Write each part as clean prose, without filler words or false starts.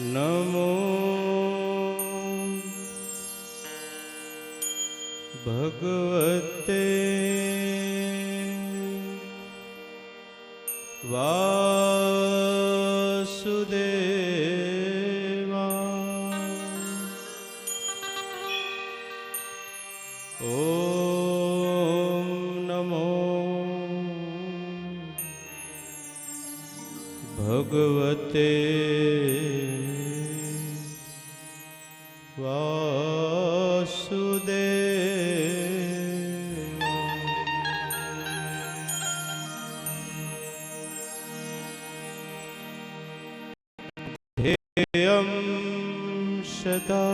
नमो भगवते वासुदेवाय। ओम नमो भगवते ध्येयं सदा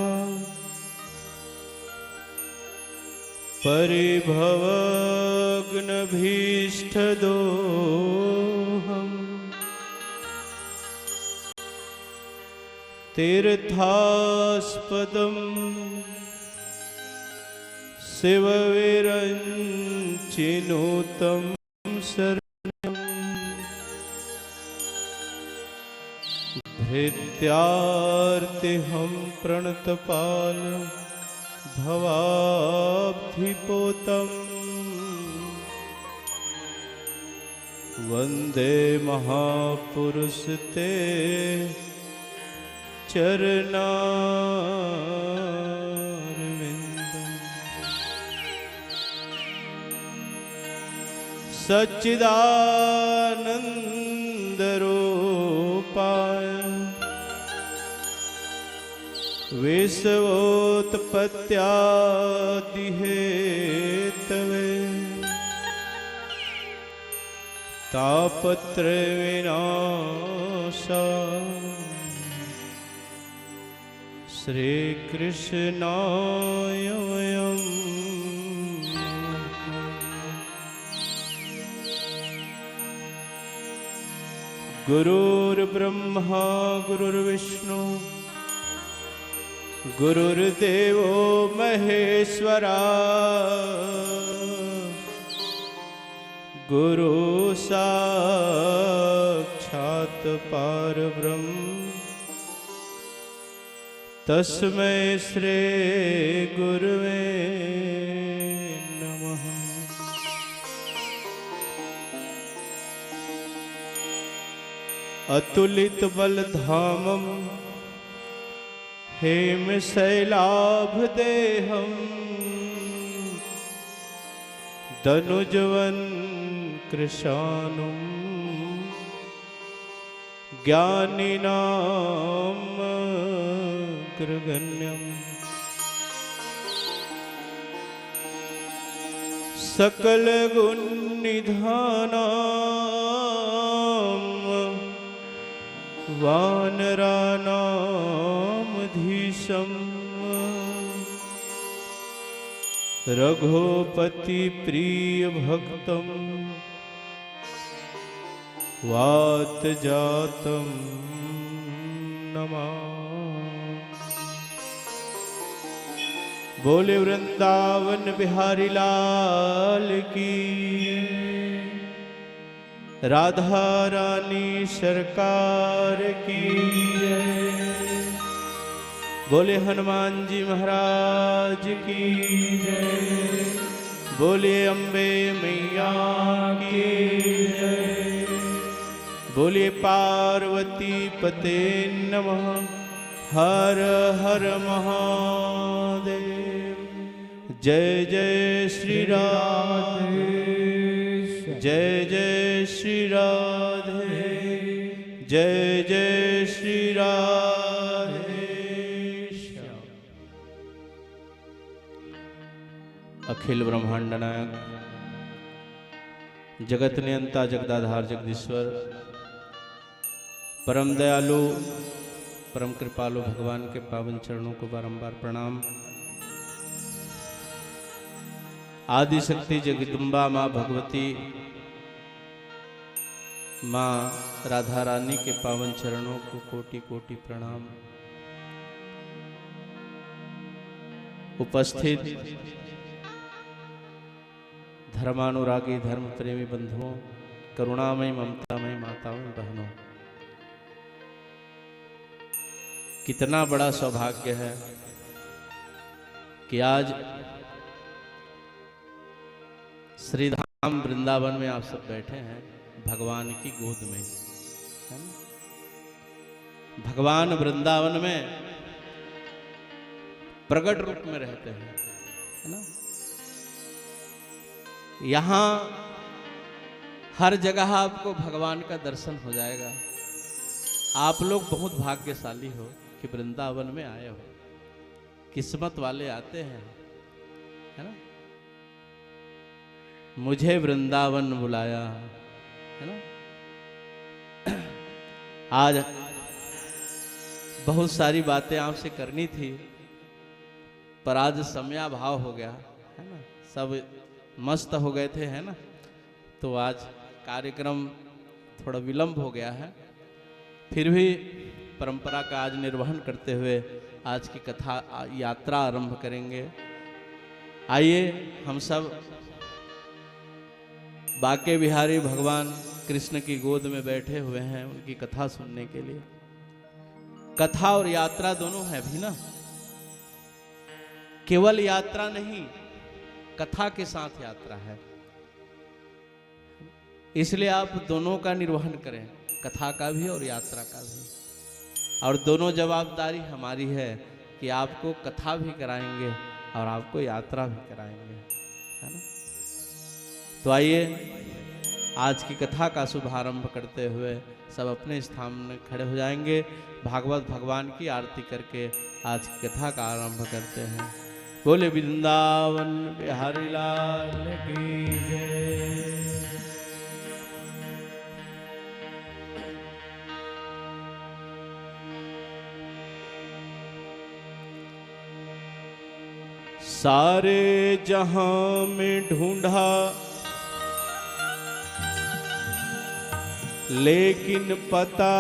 परिभवग्नभीष्टदोहम् तीर्थास्पदं शिवविरञ्चिनुतं शरणं भृत्यार्तिहं प्रणतपाल भवाब्धिपोतम् वन्दे महापुरुषते चरणारविन्दम्। सच्चिदानन्दरूपाय विश्वोत्पत्त्यादिहेतवे तापत्रयविनाशाय श्रीकृष्णाय वयं गुरुर्ब्रह्मा गुरुर्विष्णु गुरुर्देवो महेश्वरा गुरु साक्षात् परब्रह्म तस्मै श्री गुरुवे नमः। अतुलित बलधामं हेमशैलाभदेहं दनुजवन् कृशानुं ज्ञानिनाम् अग्रगण्यम् सकल गुण निधानाम् वानराणामधीशम् रघुपति प्रिय भक्तम् वात जातम नमामि। बोले वृंदावन बिहारी लाल की, राधा रानी सरकार की जय। बोले हनुमान जी महाराज की जय। बोले अम्बे मैया की जय। बोले पार्वती पते नमः। हर हर महादेव। जय जय श्री राधे, जय जय श्री राधे, जय जय श्री राधे श्याम। अखिल ब्रह्मांड नायक, जगत नियंता जगदाधार जगदीश्वर, परम दयालु परम कृपालु भगवान के पावन चरणों को बारंबार प्रणाम। आदि शक्ति जगदम्बा माँ भगवती माँ राधा रानी के पावन चरणों को कोटि कोटि प्रणाम। उपस्थित धर्मानुरागी धर्म प्रेमी बंधुओं, करुणामय ममतामय माताओं बहनों, कितना बड़ा सौभाग्य है कि आज श्रीधाम वृंदावन में आप सब बैठे हैं, भगवान की गोद में, है ना। भगवान वृंदावन में प्रकट रूप में रहते हैं, है ना। यहां हर जगह आपको भगवान का दर्शन हो जाएगा। आप लोग बहुत भाग्यशाली हो कि वृंदावन में आए हो। किस्मत वाले आते हैं, है ना। मुझे वृंदावन बुलाया, है ना। आज बहुत सारी बातें आपसे करनी थी, पर आज समयाभाव हो गया, है ना। सब मस्त हो गए थे, है ना। तो आज कार्यक्रम थोड़ा विलंब हो गया है। फिर भी परंपरा का आज निर्वहन करते हुए आज की कथा यात्रा आरंभ करेंगे। आइए हम सब बाके बिहारी भगवान कृष्ण की गोद में बैठे हुए हैं उनकी कथा सुनने के लिए। कथा और यात्रा दोनों है भी ना, केवल यात्रा नहीं, कथा के साथ यात्रा है। इसलिए आप दोनों का निर्वहन करें, कथा का भी और यात्रा का भी। और दोनों जवाबदारी हमारी है कि आपको कथा भी कराएंगे और आपको यात्रा भी कराएंगे, है ना। तो आइए आज की कथा का शुभारंभ करते हुए सब अपने स्थान में खड़े हो जाएंगे। भागवत भगवान की आरती करके आज की कथा का आरंभ करते हैं। बोले वृंदावन बिहारी लाल की जय। सारे जहां में ढूंढा लेकिन पता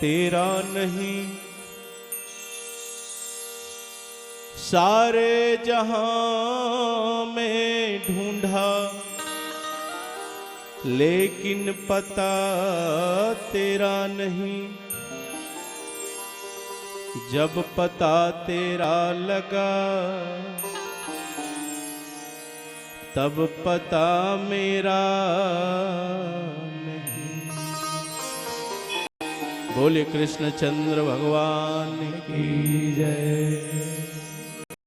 तेरा नहीं। सारे जहां में ढूंढा लेकिन पता तेरा नहीं। जब पता तेरा लगा तब पता मेरा नहीं। बोले कृष्ण चंद्र भगवान की जय।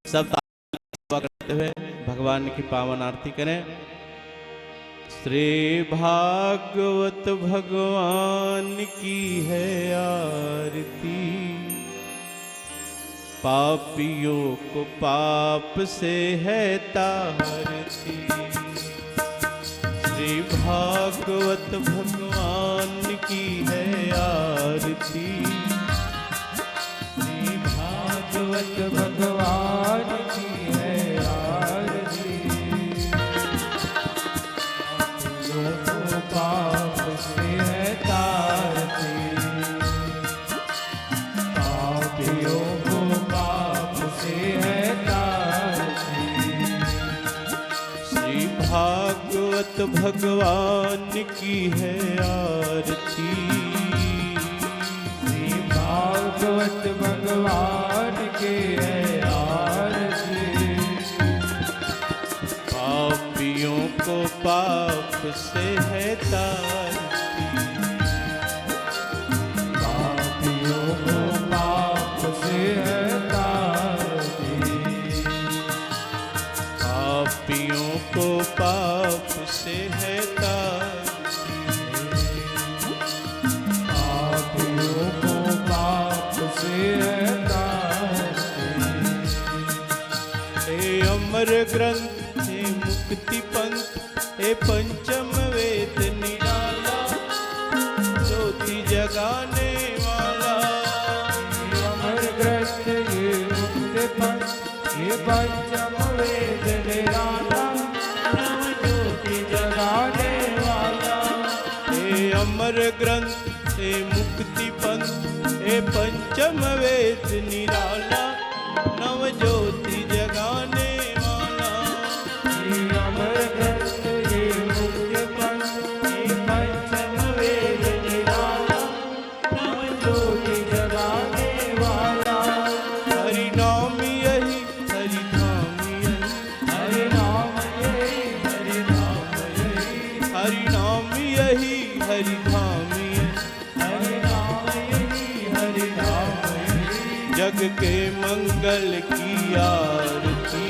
सब करते हुए भगवान की पावन आरती करें। श्री भागवत भगवान की है आरती। पापियों को पाप से है तारती। श्री भागवत भगवान की है आरती। श्री भागवत भगवान की है आरती। पापियों को पाप से है तारती। पापियों भागवत भगवान की है आरती। श्री भागवत भगवान की है आरती। पापियों को पाप से है तारती। पापियों को पाप से है तारती। पापियों को पाप से है तारती। पापियों को पाप से है तारती। हे अमर ग्रंथ, हे मुक्ति पंथ, हे पंचम वेद निराला, ज्योति जगाने वाला। ये अमर ग्रंथ, ये मुक्ति पंथ, ये पंचम वेद निराला, ज्योति जगाने वाला। हे अमर ग्रंथ, हे मुक्ति पंथ, हे पंचम वेद निराला, नव ज्योति जगाने वाला। ये अमर ग्रंथ, ये मुक्ति पंथ, ये पंचम वेद निराला, नव ज्योति जगाने जग के मंगल की आरती,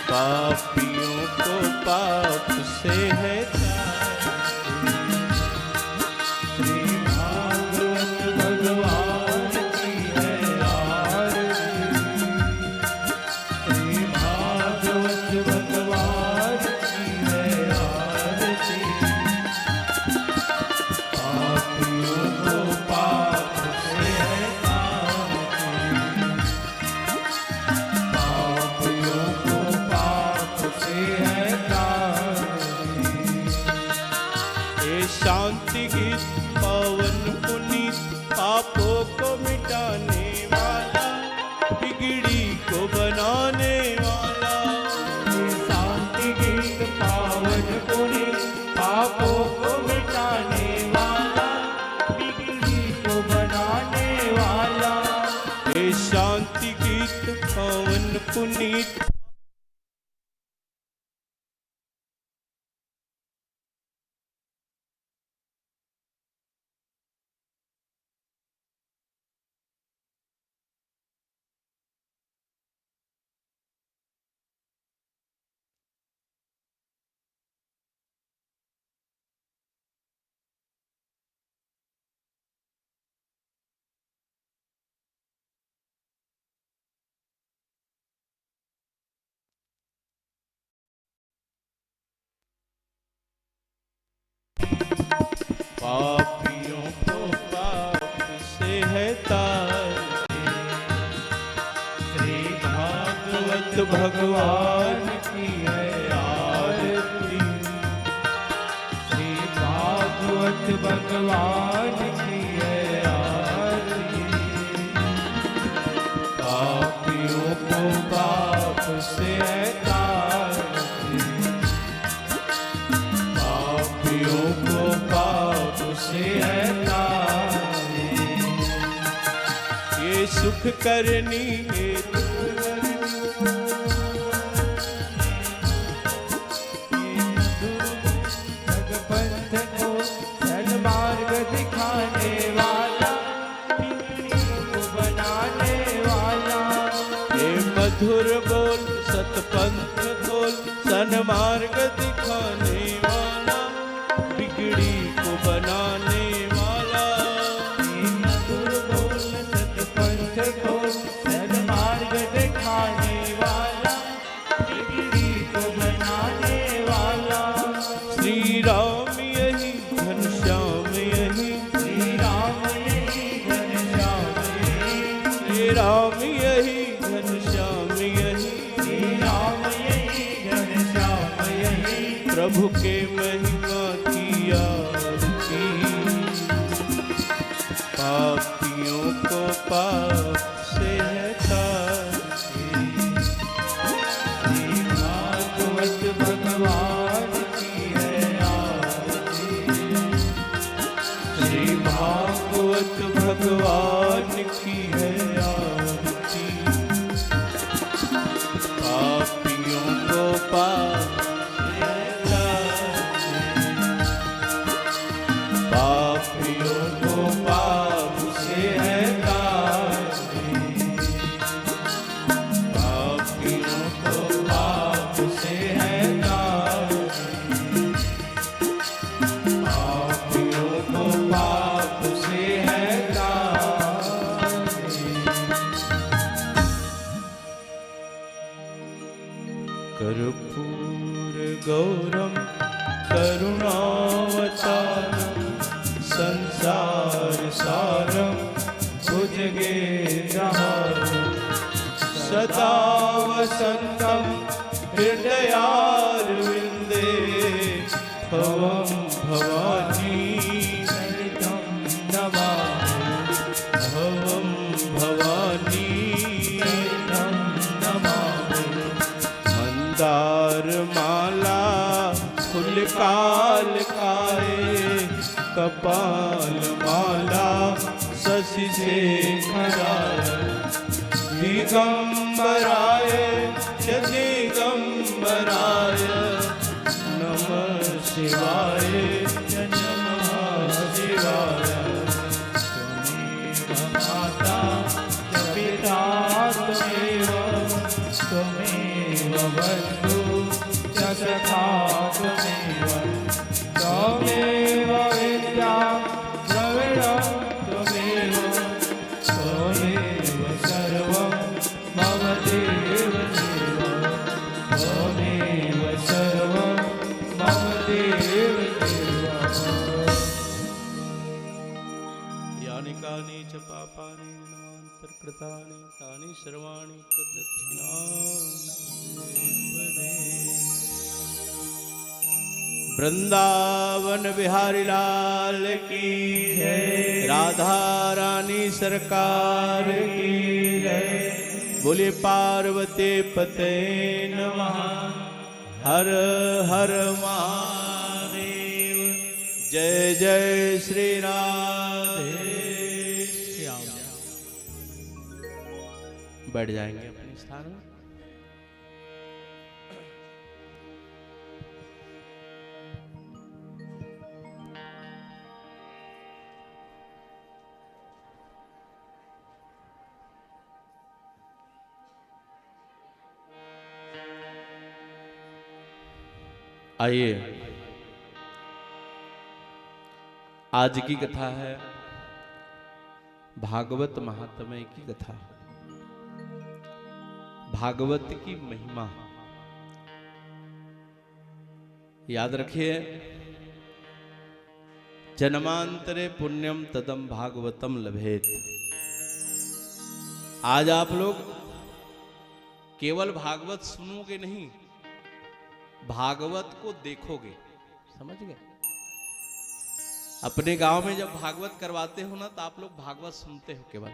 पापियों को पाप से है शांति गीत पावन पुनीत, पापों को मिटाने वाला, बिगड़ी को बनाने वाला। शांति गीत पावन पुनीत, पापों को मिटाने वाला, बिगड़ी को बनाने वाला। ये शांति गीत पावन पुनीत, पापियों को पाप से है तारते, श्री भागवत भगवान की है आरती, श्री भागवत भगवान की है आरती। पापियों को पाप से है तारते, पापियों को पाप से है तारते। ये सुख करनी है पंथ को सन्मार्ग दिखाने वाला, बिगड़ी को बनाने वाला। ये मधुर बोल सतपंथ बोल, सन्मार्ग दिखाने वाला, बिगड़ी को बनाने वाला। ये मधुर बोल सतपंथ को सन्मार्ग दिखाने वाला, बिगड़ी को बनाने वाला। श्री राम यही घनश्याम यही, श्री राम यही घनश्याम यही, श्री राम यही घनश्याम यही, श्री राम यही घनश्याम यही। प्रभु के महिमा की आरती, पापियों को पाप से है तारती। श्री भागवत भगवान की है आरती, श्री भागवत भगवान की है आरती, पापियों को पाप से है तारती, पापियों को पाप से है तारती, पापियों को पाप से है तारती, पापियों को पाप से है तारती। कर्पूर गौरम करुणावतारम, संसार सारम भुजगेन्द्रहारम, सदा वसंतम हृदयारविंदे, भवं भवानी सरितं नमामि, भवं भवानी सरितं नमामि। मंदार माला फुल काल काए, कपाल माला शशि शेखराय, दिगंबराय च दिगंबराय, नमः शिवाय च नमः शिवाय। त्वमेव माता यानि कानि च पापानि कृतानि तानि सर्वाणि वृंदावन बिहारी लाल की जय, राधा रानी सरकार की जय, बोले पार्वती पते नमः, हर हर महादेव, जय जय श्री राधे श्याम। बैठ जाएंगे अपने स्थान में। आइए, आज की कथा है भागवत महात्म्य की कथा, भागवत की महिमा। याद रखिए, जन्मांतरे पुण्यम तदम भागवतम लभेत। आज आप लोग केवल भागवत सुनोगे नहीं, भागवत को देखोगे। समझ गए? अपने गांव में जब भागवत करवाते हो ना, तो आप लोग भागवत सुनते हो केवल,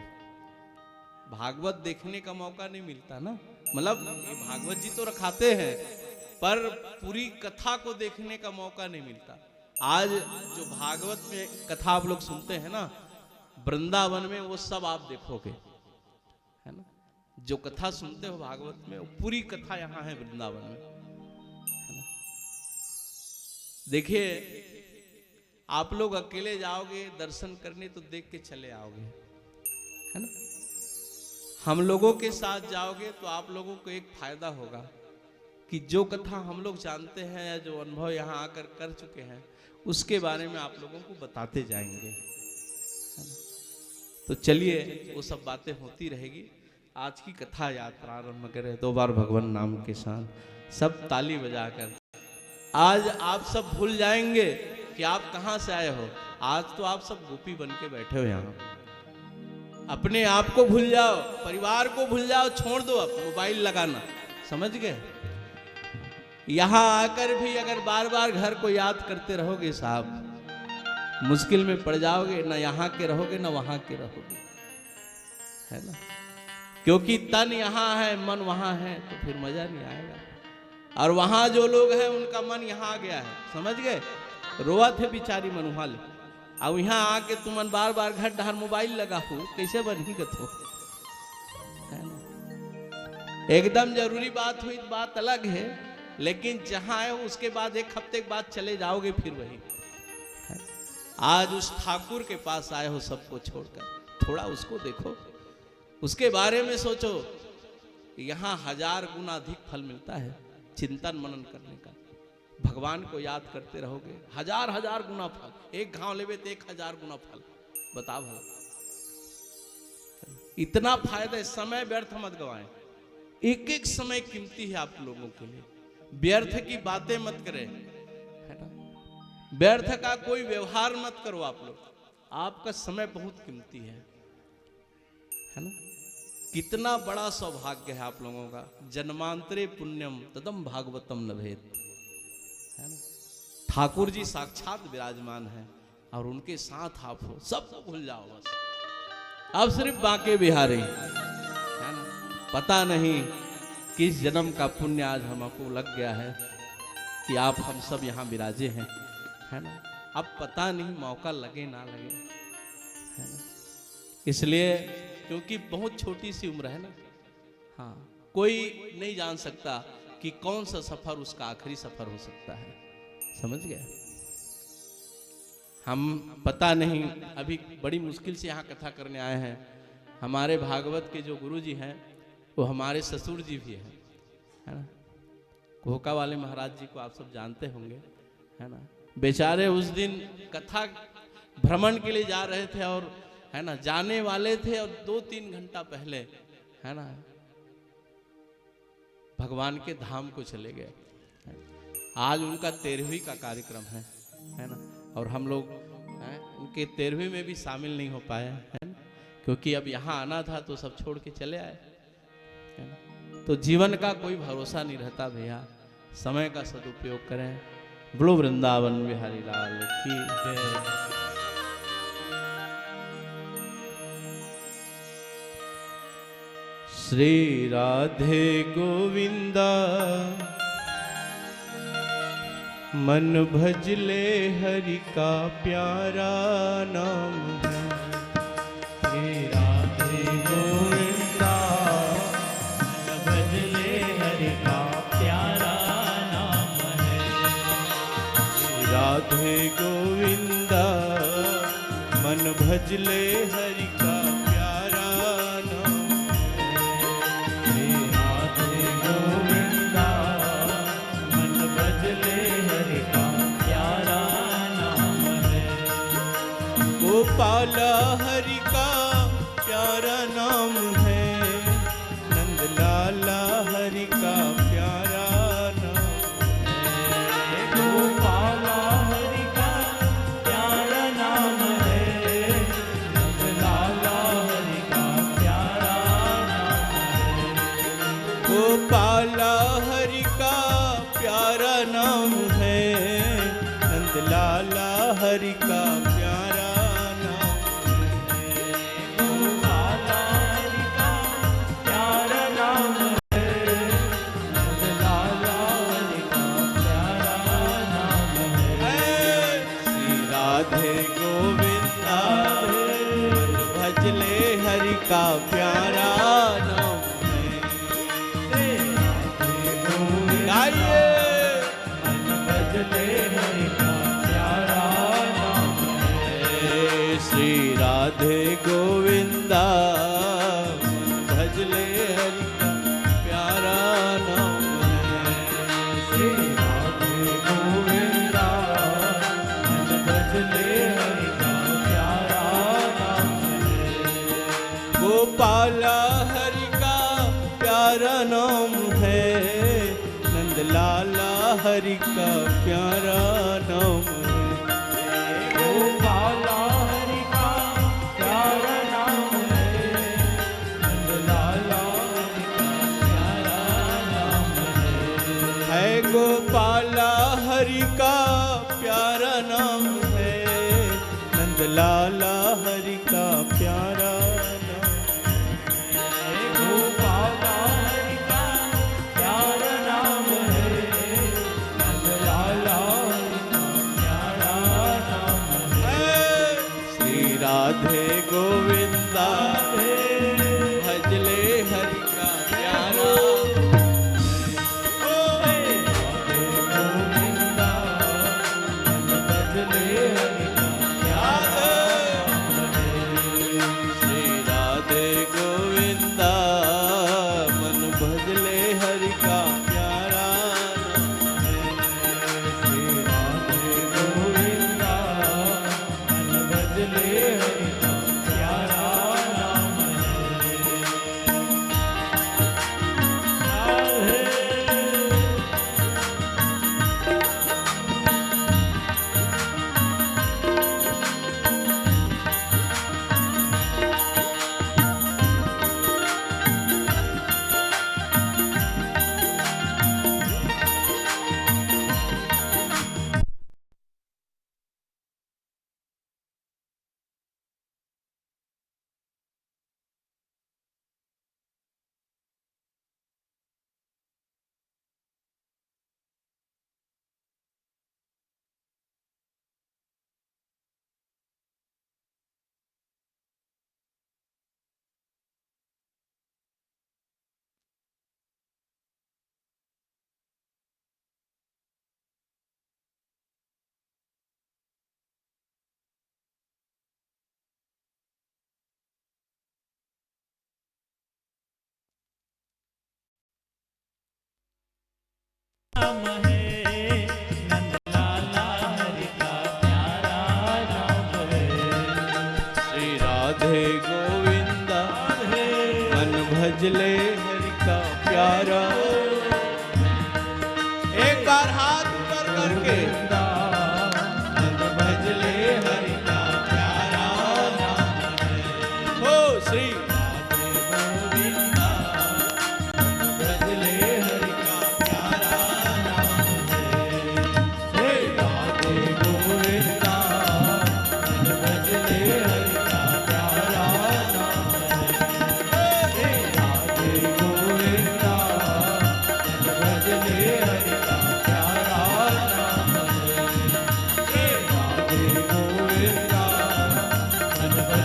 भागवत देखने का मौका नहीं मिलता ना। मतलब ये भागवत जी तो रखाते हैं, पर पूरी कथा को देखने का मौका नहीं मिलता। आज जो भागवत में कथा आप लोग सुनते हैं ना, वृंदावन में वो सब आप देखोगे, है ना। जो कथा सुनते हो भागवत में, वो पूरी कथा यहाँ है वृंदावन में। देखिए, आप लोग अकेले जाओगे दर्शन करने तो देख के चले आओगे, है ना। हम लोगों के साथ जाओगे तो आप लोगों को एक फायदा होगा कि जो कथा हम लोग जानते हैं या जो अनुभव यहाँ आकर कर चुके हैं, उसके बारे में आप लोगों को बताते जाएंगे, है ना। तो चलिए, वो सब बातें होती रहेगी। आज की कथा यात्रा आरंभ करें। 2 बार भगवान नाम के साथ सब ताली बजाकर। आज आप सब भूल जाएंगे कि आप कहां से आए हो। आज तो आप सब गोपी बन के बैठे हो यहाँ। अपने आप को भूल जाओ, परिवार को भूल जाओ, छोड़ दो अब मोबाइल लगाना। समझ गए? यहाँ आकर भी अगर बार बार घर को याद करते रहोगे साहब, मुश्किल में पड़ जाओगे। ना यहाँ के रहोगे ना वहां के रहोगे, है ना। क्योंकि तन यहाँ है, मन वहां है, तो फिर मजा नहीं आएगा। और वहां जो लोग हैं उनका मन यहाँ आ गया है। समझ गए? रोआ थे बिचारी मनुहाल। अब यहाँ आके तुमन बार बार घर डहर मोबाइल लगा हो, कैसे बनी कथो, है ना। एकदम जरूरी बात हुई बात अलग है, लेकिन जहां आए हो उसके बाद 1 हफ्ते के बाद चले जाओगे फिर वही। आज उस ठाकुर के पास आए हो सबको छोड़कर, थोड़ा उसको देखो, उसके बारे में सोचो। यहाँ 1000 गुना अधिक फल मिलता है चिंतन मनन करने का। भगवान को याद करते रहोगे, 1000 गुना फल। एक घाव लेवे तो 1000 गुना फल। बताओ भला, इतना फायदा है। समय व्यर्थ मत गवाएं। एक एक समय कीमती है आप लोगों के लिए। व्यर्थ की बातें मत करें, है ना। व्यर्थ का कोई व्यवहार मत करो आप लोग। आपका समय बहुत कीमती है ना। कितना बड़ा सौभाग्य है आप लोगों का। जन्मांतरे पुण्यम तदम भागवतम लभेत, है ना। ठाकुर जी साक्षात विराजमान है और उनके साथ आप हो। सबको भूल जाओ बस। अब सिर्फ बांके बिहारी, है ना। पता नहीं किस जन्म का पुण्य आज हमको लग गया है कि आप हम सब यहाँ विराजे हैं, है ना। अब पता नहीं मौका लगे ना लगे, है ना। इसलिए क्योंकि बहुत छोटी सी उम्र है ना। हाँ, कोई नहीं जान सकता कि कौन सा सफर उसका आखिरी सफर हो सकता है। समझ गए? हम पता नहीं, अभी बड़ी मुश्किल से यहाँ कथा करने आए हैं। हमारे भागवत के जो गुरु जी हैं वो हमारे ससुर जी भी हैं, है ना। घोका वाले महाराज जी को आप सब जानते होंगे, है ना। बेचारे उस दिन कथा भ्रमण के लिए जा रहे थे और, है ना, जाने वाले थे और 2-3 घंटा पहले, है ना, भगवान के धाम को चले गए। आज उनका 13वीं का कार्यक्रम है ना। और हम लोग हैं, उनके 13वीं में भी शामिल नहीं हो पाए, है ना, क्योंकि अब यहाँ आना था तो सब छोड़ के चले आए, है ना। तो जीवन का कोई भरोसा नहीं रहता भैया, समय का सदुपयोग करें। बोलो वृंदावन बिहारी लाल की जय। श्री राधे गोविंदा मन भजले हरि का प्यारा नाम है। श्री राधे गोविंदा मन भजले हरि का प्यारा नाम है। श्री राधे गोविंदा मन भजले हरि का गोपाला हरि का प्यारा नाम है, नंद लाला हरि का प्यारा नाम है। गोपाला हरि का प्यारा नाम है, नंद लाला हरि का प्यारा नाम है। गोपाला हरि का प्यारा नाम है, नंद लाला हरि का का प्यारा नाम है। गाइए मन भजले हरि का प्यारा नाम है। श्री राधे गोविंदा मन भजले हरि का प्यारा नाम है। श्री राधे गोविंदा मन भजले हरि का प्यारा नाम है। गोपाला हरि का प्यारा नाम है, नंद लाला हरि का प्यारा नाम है। गोपाला हरि का प्यारा नाम है, नंद लाला हरि का प्यारा नाम है। गोपाला हरि का प्यारा नाम है, नंद लाला हरि का प्यारा राधे गोविंदा भजले हरि का प्यारा। राधे गोविंदा भजले हरि का प्यारा। श्री राधे गोविंदा मन भजले हरि का प्यारा। श्री राधे गोविंदा मन भजले हरि का प्यारा नाम है। नाम है नंद लाला हरि का प्यारा नाम है। श्री राधे गोविंदा मन भजले हरि का प्यारा। एक बार हाथ ऊपर करके नंद भजले हरि का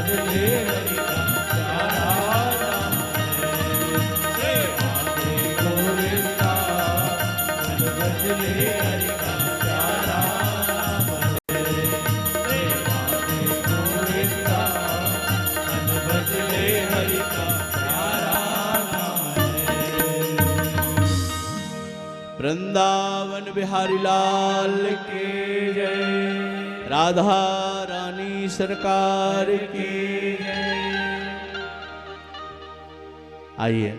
भज ले हरि का प्यारा नाम है। राधे गोविंदा मन भज ले हरि का प्यारा नाम है। राधे गोविंदा मन भज ले हरि का प्यारा नाम है। वृंदावन बिहारी लाल की जय, राधा रानी सरकार की जय। आइए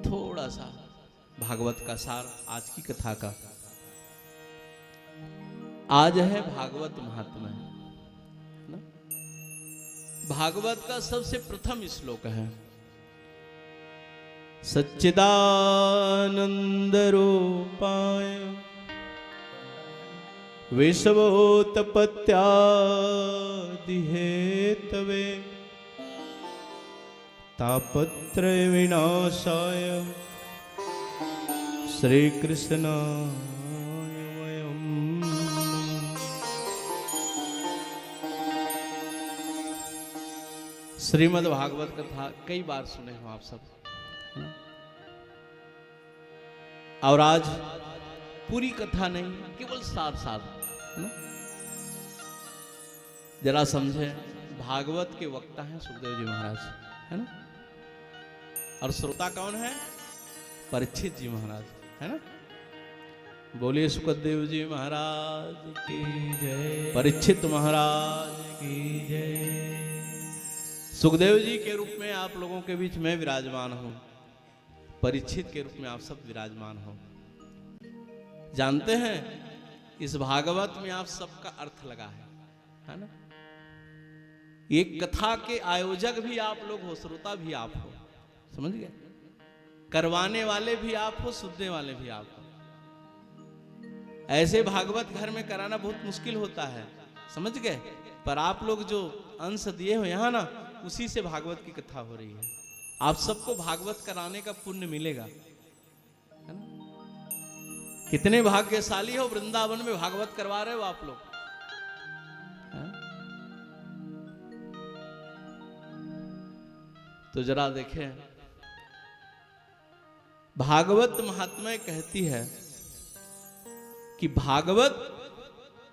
थोड़ा सा भागवत का सार आज की कथा का। आज है भागवत महात्म्य ना? भागवत का सबसे प्रथम श्लोक है, सच्चिदानंद रूपाय विश्वोत्पत्त्यादिहेतवे तापत्रय विनाशाय श्री कृष्णाय वयम् नमः। श्रीमद् भागवत कथा कई बार सुने हो आप सब, और आज पूरी कथा नहीं, केवल सार सार है ना? जरा समझे, भागवत के वक्ता हैं सुखदेव जी महाराज, है ना? और श्रोता कौन है? परीक्षित जी महाराज, है ना? बोलिए सुखदेव जी महाराज की जय, परीक्षित महाराज की जय। सुखदेव जी के रूप में आप लोगों के बीच में विराजमान हूं, परीक्षित के रूप में आप सब विराजमान हो। जानते हैं इस भागवत में आप सबका अर्थ लगा है ना? ये कथा के आयोजक भी आप लोग हो, श्रोता भी आप हो, समझ गए? करवाने वाले भी आप हो, सुनने वाले भी आप हो। ऐसे भागवत घर में कराना बहुत मुश्किल होता है, समझ गए? पर आप लोग जो अंश दिए हो यहाँ ना, उसी से भागवत की कथा हो रही है। आप सबको भागवत कराने का पुण्य मिलेगा, है ना? कितने भाग्यशाली हो, वृंदावन में भागवत करवा रहे हो आप लोग, है? तो जरा देखें, भागवत महात्म्य कहती है कि भागवत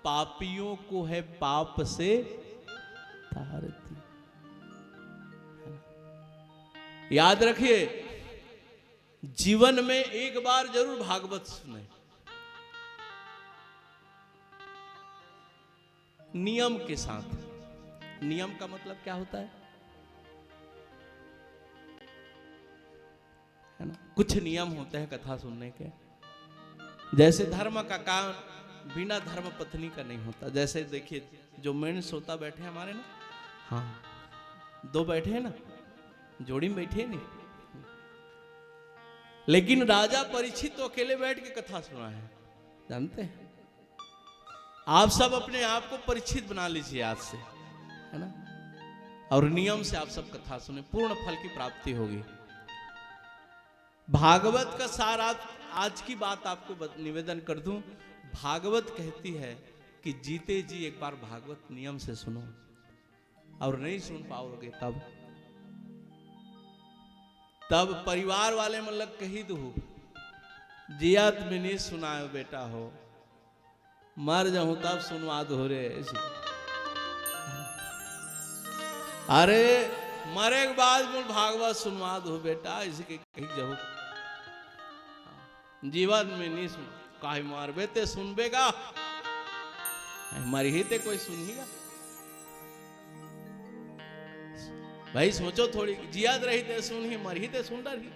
पापियों को है पाप से तारती। याद रखिए, जीवन में एक बार जरूर भागवत सुने, नियम के साथ। नियम का मतलब क्या होता है ना? कुछ नियम होते हैं कथा सुनने के। जैसे धर्म का काम बिना धर्म पत्नी का नहीं होता। जैसे देखिए, जो मेन श्रोता बैठे हैं हमारे ना, हाँ, दो बैठे हैं ना, जोड़ी में बैठे नहीं, लेकिन राजा परीक्षित तो अकेले बैठ के कथा सुना है, जानते हैं? आप सब अपने आप को परीक्षित बना लीजिए आज से, है ना? और नियम से आप सब कथा सुने, पूर्ण फल की प्राप्ति होगी। भागवत का सार आज की बात आपको निवेदन कर दूं। भागवत कहती है कि जीते जी एक बार भागवत नियम से सुनो, और नहीं सुन पाओगे तब परिवार वाले मतलब कही दो, जियात में नहीं सुनायो बेटा हो, मर जाऊं तब सुनवा दो रे। अरे मरे के बाद बोल भागवत सुनवा दो बेटा, इसके कही जाओ, जीवन में नहीं सुन, काहे मारबे ते सुनबेगा, मरी ही ते कोई सुनेगा भाई? सोचो थोड़ी, जियाद रही ते सुन ही, मर ही ते सुन रही।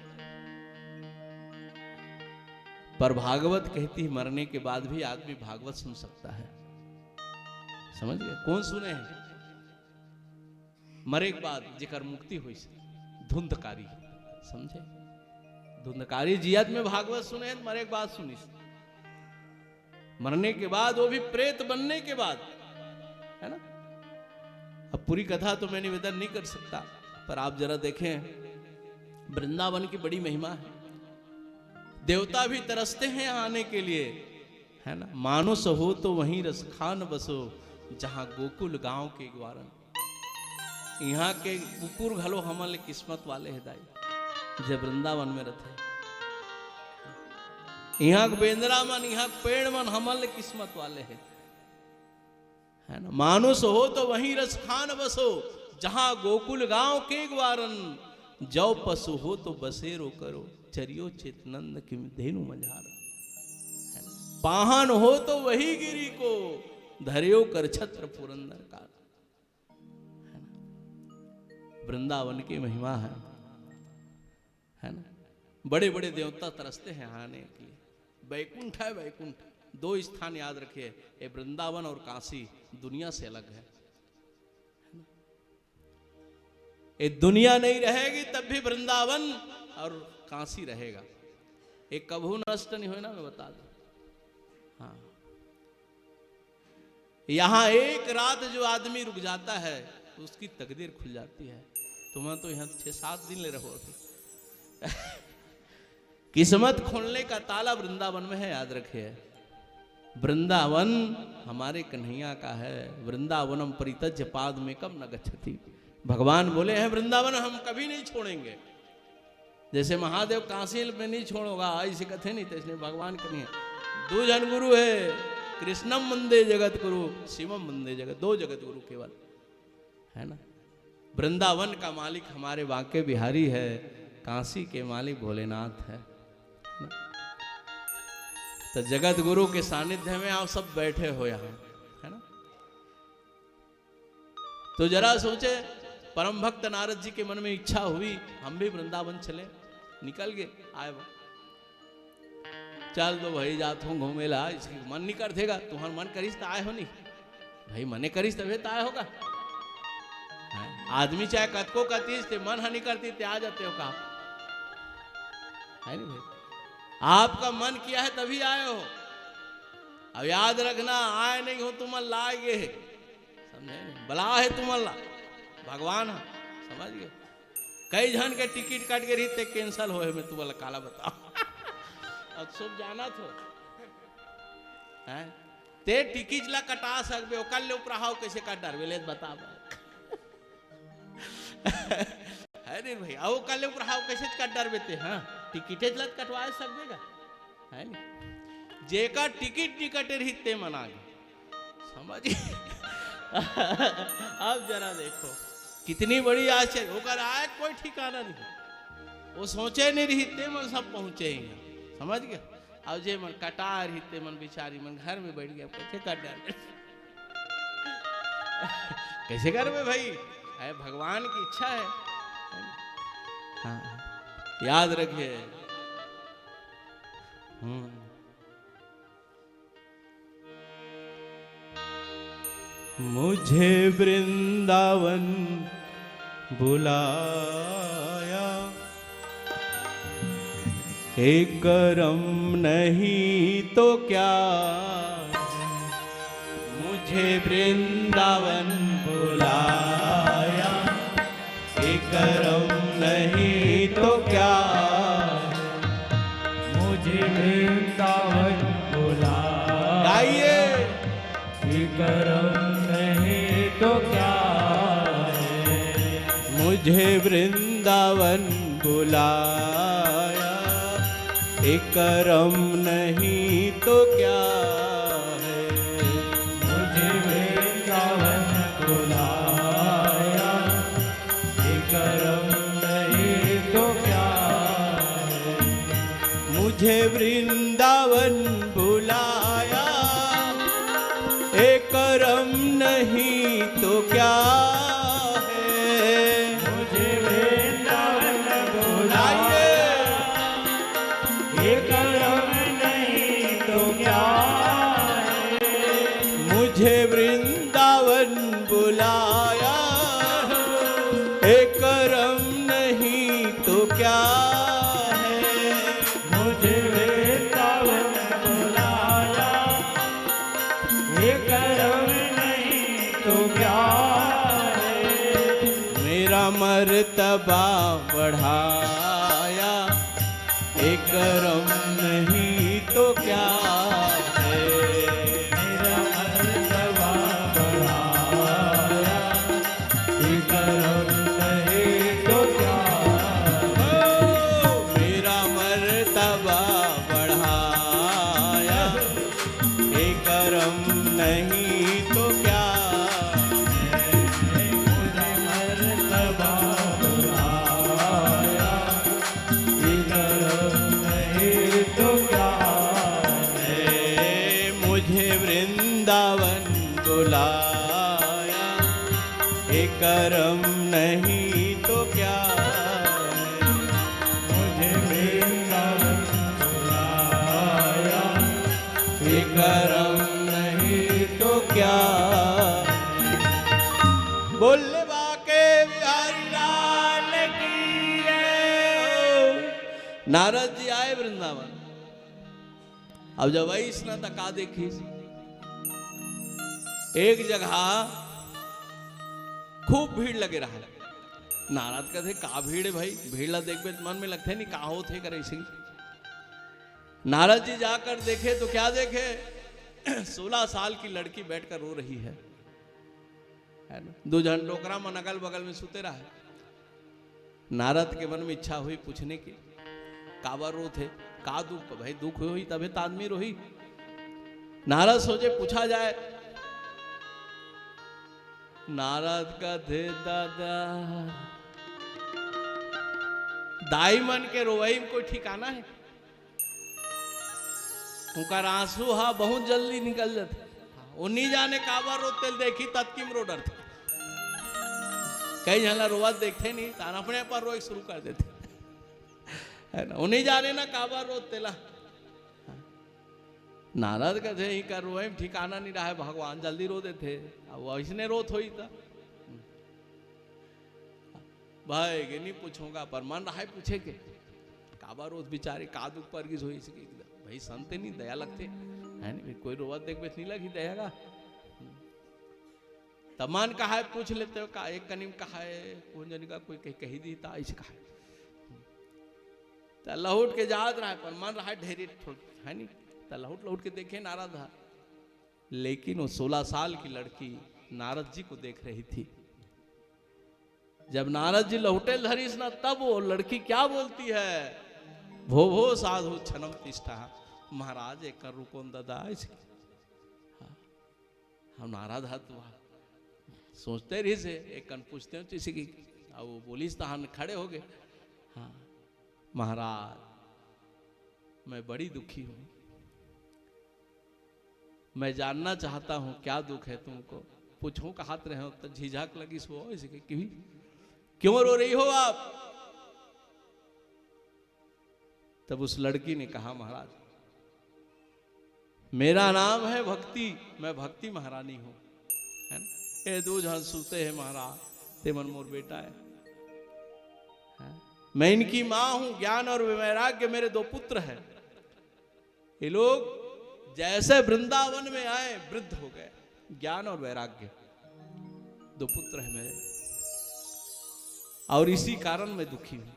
पर भागवत कहती है मरने के बाद भी आदमी भागवत सुन सकता है, समझ गए? कौन सुने हैं? मरे के बाद जिकर मुक्ति हुई, धुंधकारी, समझे? धुंधकारी जियत में भागवत सुने, मरे के बाद सुनी, मरने के बाद, वो भी प्रेत बनने के बाद, है ना? अब पूरी कथा तो मैं निवेदन नहीं कर सकता, पर आप जरा देखें, वृंदावन की बड़ी महिमा है। देवता भी तरसते हैं आने के लिए, है ना? मानुष हो तो वहीं रसखान बसो, जहां गोकुल गांव के ग्वारन। यहाँ के कुकुर घलो हमल किस्मत वाले है दाई जब वृंदावन में रहते। यहाँ के बेंद्रा मन, यहाँ के पेड़ मन हमल किस्मत वाले है ना। मानुष हो तो वहीं रस खान बसो, जहां गोकुल गांव के ग्वारन, जौ पशु हो तो बसेरो करो, चरियो चेतनंद किम धेनु मझार। पाहन हो तो वही गिरी को, धरियो कर छत्र पुरंदर का। वृंदावन की महिमा है ना। बड़े बड़े देवता तरसते हैं आने के लिए। वैकुंठ है वैकुंठ, दो स्थान याद रखिए, ये वृंदावन और काशी दुनिया से अलग है। ये दुनिया नहीं रहेगी तब भी वृंदावन और काशी रहेगा। ये कभू नष्ट नहीं होना, मैं बता दूं। हाँ, यहां एक रात जो आदमी रुक जाता है तो उसकी तकदीर खुल जाती है। तुम्हें तो यहाँ 6-7 दिन ले रहो अभी। किस्मत खोलने का ताला वृंदावन में है, याद रखिए। वृंदावन हमारे कन्हैया का है। वृंदावनम परितज्य पाद में कब न गच्छति। भगवान बोले हैं वृंदावन हम कभी नहीं छोड़ेंगे। जैसे महादेव काशी में नहीं छोड़ोगा, ऐसे कथे नहीं, तो इसलिए भगवान कन्हैया दो जन गुरु है, कृष्णम वंदे जगत गुरु, शिवम वंदे जगत, दो जगत गुरु केवल है ना। वृंदावन का मालिक हमारे बांके बिहारी है, काशी के मालिक भोलेनाथ है ना? तो जगत गुरु के सानिध्य में आप सब बैठे हो यहाँ, है ना। तो जरा सोचे, परम भक्त नारद जी के मन में इच्छा हुई हम भी वृंदावन चले, निकल गए, आए वो चल दो भाई जात हूँ घूमे ला। इसकी मन नहीं कर देगा, तुम्हारा मन करीस तो आए हो नहीं भाई, मने करीस तभी तो आए होगा। आदमी चाहे कतको कतीस थे, मन हनी करती ते आ जाते हो कहा, है नहीं भाई। आपका मन किया है तभी आए हो। अब याद रखना, आए नहीं हो तुम लाएगे, समझे, बला है तुम ला भगवान है, समझ गए। कई जन के टिकट कट के रही कैंसल हो, मैं तुम्हारा काला बताओ। अब सब जाना तो है ते टिकट ला कटा सकते, कल ले उपराहाव कैसे काट डाल ले बता है नहीं भाई। आओ कल उपराहाव कैसे काट डाल बेते, हाँ टिकट ला कटवा सकते है नहीं। जेका टिकट टिकटे रहते मना समझ। अब जरा देखो कितनी बड़ी आश्चर्य होकर आए, कोई ठिकाना नहीं। वो सोचे नहीं रहते मन सब पहुंचे ही, समझ गए। अब जे मन कटा रहते मन बिचारी मन घर में बैठ गया, कैसे काट डाले कैसे कर में भाई, है भगवान की इच्छा है। हाँ याद रखिए। मुझे वृंदावन बुलाया, एक करम नहीं तो क्या। मुझे वृंदावन बुलाया, एक करम नहीं तो क्या। मुझे वृंदावन बुलाया, एक करम नहीं तो क्या। मुझे वृंदावन बुलाया, एक करम नहीं तो क्या है। मुझे वृंदावन बुलाया, एक करम नहीं तो क्या है। मुझे वृंदावन बुलाया, एक करम नहीं तो क्या है। मुझे वृंदावन बुलाया, एक करम नहीं तो क्या है। मुझे वृंदावन बुलाया, एक करम नहीं तो क्या है। मुझे वृंदावन बुलाया, एक करम नहीं तो क्या है। मेरा मर्तबा बढ़ाया, एक करम नहीं तो क्या है। मेरा मर्तबा बढ़ाया, एक करम ये कर्म नहीं तो क्या है। मुझे वृंदावन बुलाया, ये कर्म नहीं तो क्या। बोले बाके बिहारी लाल की जय। नारद जी आए वृंदावन। अब जब वही स्नाता का देखी, एक जगह खूब भीड़ लगे रहा। नारद कहते का भीड़ है भाई, भीड़ ला देख मन में लगते नहीं कहा होते करे इसी। नारद जी जाकर देखे तो क्या देखे, 16 साल की लड़की बैठकर रो रही है ना। 2 जन डोकरा मन अगल बगल में सुते रहा। नारद के मन में इच्छा हुई पूछने की, काबर रो थे, का दुख भाई, दुख हुई तबे तो आदमी रोही। नारद सोचे पूछा जाए। नारद का थे दादा दाई मन के रोवई में कोई ठिकाना है। उनका आंसू हा बहुत जल्दी निकल जाते। उन्हीं जाने काबर रोते देखी तत्किम रो डरते। कई जला रोवा देखते नहीं, तान अपने पर रोई शुरू कर देते है ना। उन्हीं जाने ना काबर रोते ला। नारद कहते ही कर रोए ठिकाना नहीं रहा है, भगवान जल्दी रो देते। अब इसने रोत हुई था भाई के नहीं पूछूंगा, पर मन रहा है पूछे के काबा रोज बेचारे का दुख पर गिस हुई इसकी। भाई संते नहीं दया लगते है नहीं, कोई रोवत देख बेच नहीं लगी दया का। तमान कहा है पूछ लेते हो का, एक कनीम कहा है कौन जन का कोई कही दी था ऐसे कहा तो लहुट के याद रहा है, पर मन रहा है ढेरी है नहीं। तो लहुट लहुट के देखे नारद था, लेकिन वो 16 साल की लड़की नारद जी को देख रही थी। जब नारद जी लहुटे धरीस ना, तब वो लड़की क्या बोलती है, भो भो साधु छनम तिष्ठा। महाराज एक कर रुको दादा। हम नाराज हाथ सोचते रही से एक कन पूछते हो किसी की, अब वो बोलीस तो हम खड़े हो गए। हाँ महाराज मैं बड़ी दुखी हूं, मैं जानना चाहता हूं क्या दुख है तुमको। पूछो का हाथ रहे हो तो झिझक लगी सो इसे क्यों रो रही हो आप। तब उस लड़की ने कहा महाराज मेरा नाम है भक्ति, मैं भक्ति महारानी हूं है ना। ये 2 जन सुते हैं महाराज, ते मन मोर बेटा है। मैं इनकी मां हूं, ज्ञान और वैराग्य मेरे 2 पुत्र हैं। ये लोग जैसे वृंदावन में आए वृद्ध हो गए, ज्ञान और वैराग्य 2 पुत्र हैं मेरे, और इसी कारण मैं दुखी हूं।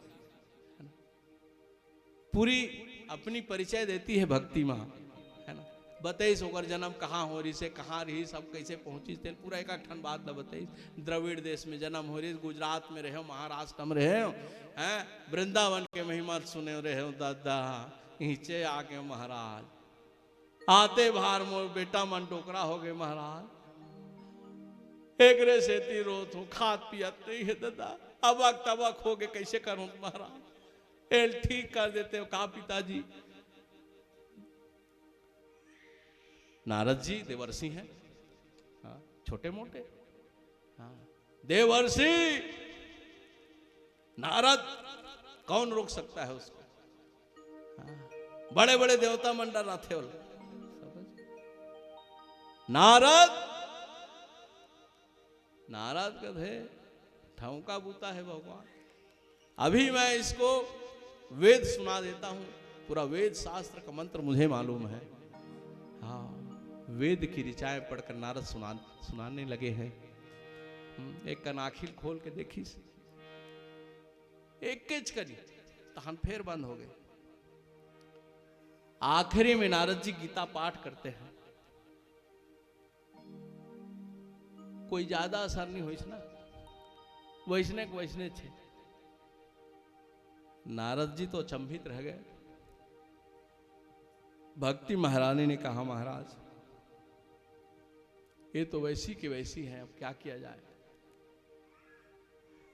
पूरी अपनी परिचय देती है भक्ति मां है ना। बताइस होकर जन्म कहाँ हो रही से, कहाँ रही, सब कैसे पहुंची थे, पूरा एक ठन बात न बताइस। द्रविड़ देश में जन्म हो रही, गुजरात में रहे हो, महाराष्ट्र में रहे हो, हैं वृंदावन के महिमा सुने रहे हो दादा। नीचे आके महाराज आते बाहर मोर बेटा मन टोकरा हो गए महाराज। एक रे सेती रोत हूँ, खात पियत नहीं है दादा, अबक तबक हो गए, कैसे करूं महाराज। एल ठीक कर देते हो का पिताजी। नारद जी देवर्षि हैं, हाँ, छोटे मोटे, हाँ, देवर्षि नारद कौन रोक सकता है उसको। हाँ, बड़े बड़े देवता मंडल रहते हो नारद। नारद कहे ठौका बूता है भगवान। अभी मैं इसको वेद सुना देता हूं, पूरा वेद शास्त्र का मंत्र मुझे मालूम है। हाँ वेद की ऋचाएं पढ़कर नारद सुनाने लगे हैं। एक कनाखिल खोल के देखी, एक केच करी तहन फिर बंद हो गए। आखिरी में नारद जी गीता पाठ करते हैं। कोई ज्यादा असर नहीं हुई ना, वैसने को वैसने थे। नारद जी तो अचंभित रह गए। भक्ति महारानी ने कहा महाराज ये तो वैसी की वैसी है, अब क्या किया जाए।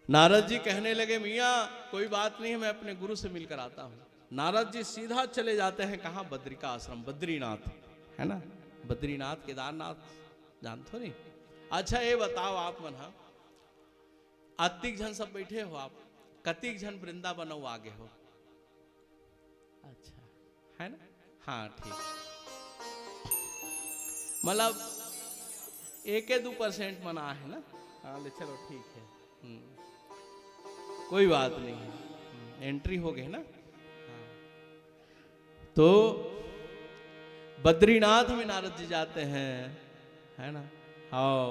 नारद जी कहने लगे मियाँ कोई बात नहीं है, मैं अपने गुरु से मिलकर आता हूं। नारद जी सीधा चले जाते हैं कहाँ, बद्रिका आश्रम, बद्रीनाथ है ना, बद्रीनाथ केदारनाथ जानते हो नहीं। अच्छा ये बताओ आप मना अतिक जन सब बैठे हो आप, कतिक जन वृंदावन आगे हो? अच्छा है ना, हाँ ठीक, मतलब 1-2% मना है ना, हाँ ले चलो ठीक है, कोई बात नहीं है, एंट्री हो गई ना। हाँ। तो बद्रीनाथ में नारद जी जाते हैं, है ना, हाँ,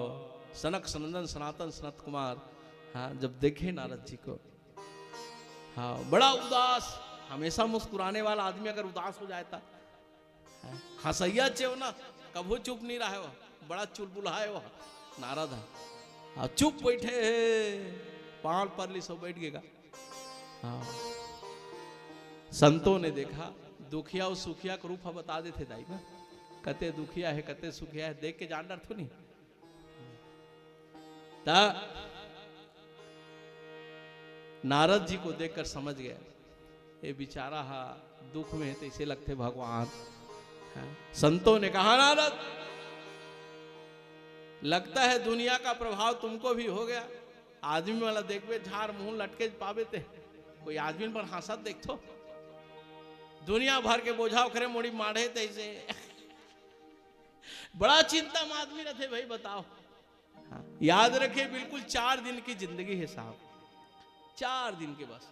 सनक सनंदन सनातन सनत कुमार, हाँ, जब देखे नारद जी को, हाँ, बड़ा उदास, हमेशा मुस्कुराने वाला आदमी अगर उदास हो जाता, हंसैया चेव ना, कभू चुप नहीं रहा है वह, बड़ा चुलबुला है वह नारद है, हाँ, चुप बैठे पाल परली सो बैठ गएगा। हाँ, संतों ने देखा, दुखिया और सुखिया का रूप बता देते दाई ना, कते दुखिया है कते सुखिया है, देख के जान डर थो नहीं। नारद जी को देखकर समझ गया ये बेचारा हा दुख में है, तो इसे लगते भगवान। संतों ने कहा नारद, लगता है दुनिया का प्रभाव तुमको भी हो गया, आदमी वाला देखबे झाड़ मुंह लटके पावे थे, कोई आदमी पर हंसत देखो, दुनिया भर के बोझाव करे मोड़ी माढ़े तैसे बड़ा चिंता में आदमी रहते भाई बताओ। हाँ, याद रखे बिल्कुल 4 दिन की जिंदगी है साहब, 4 दिन के बस,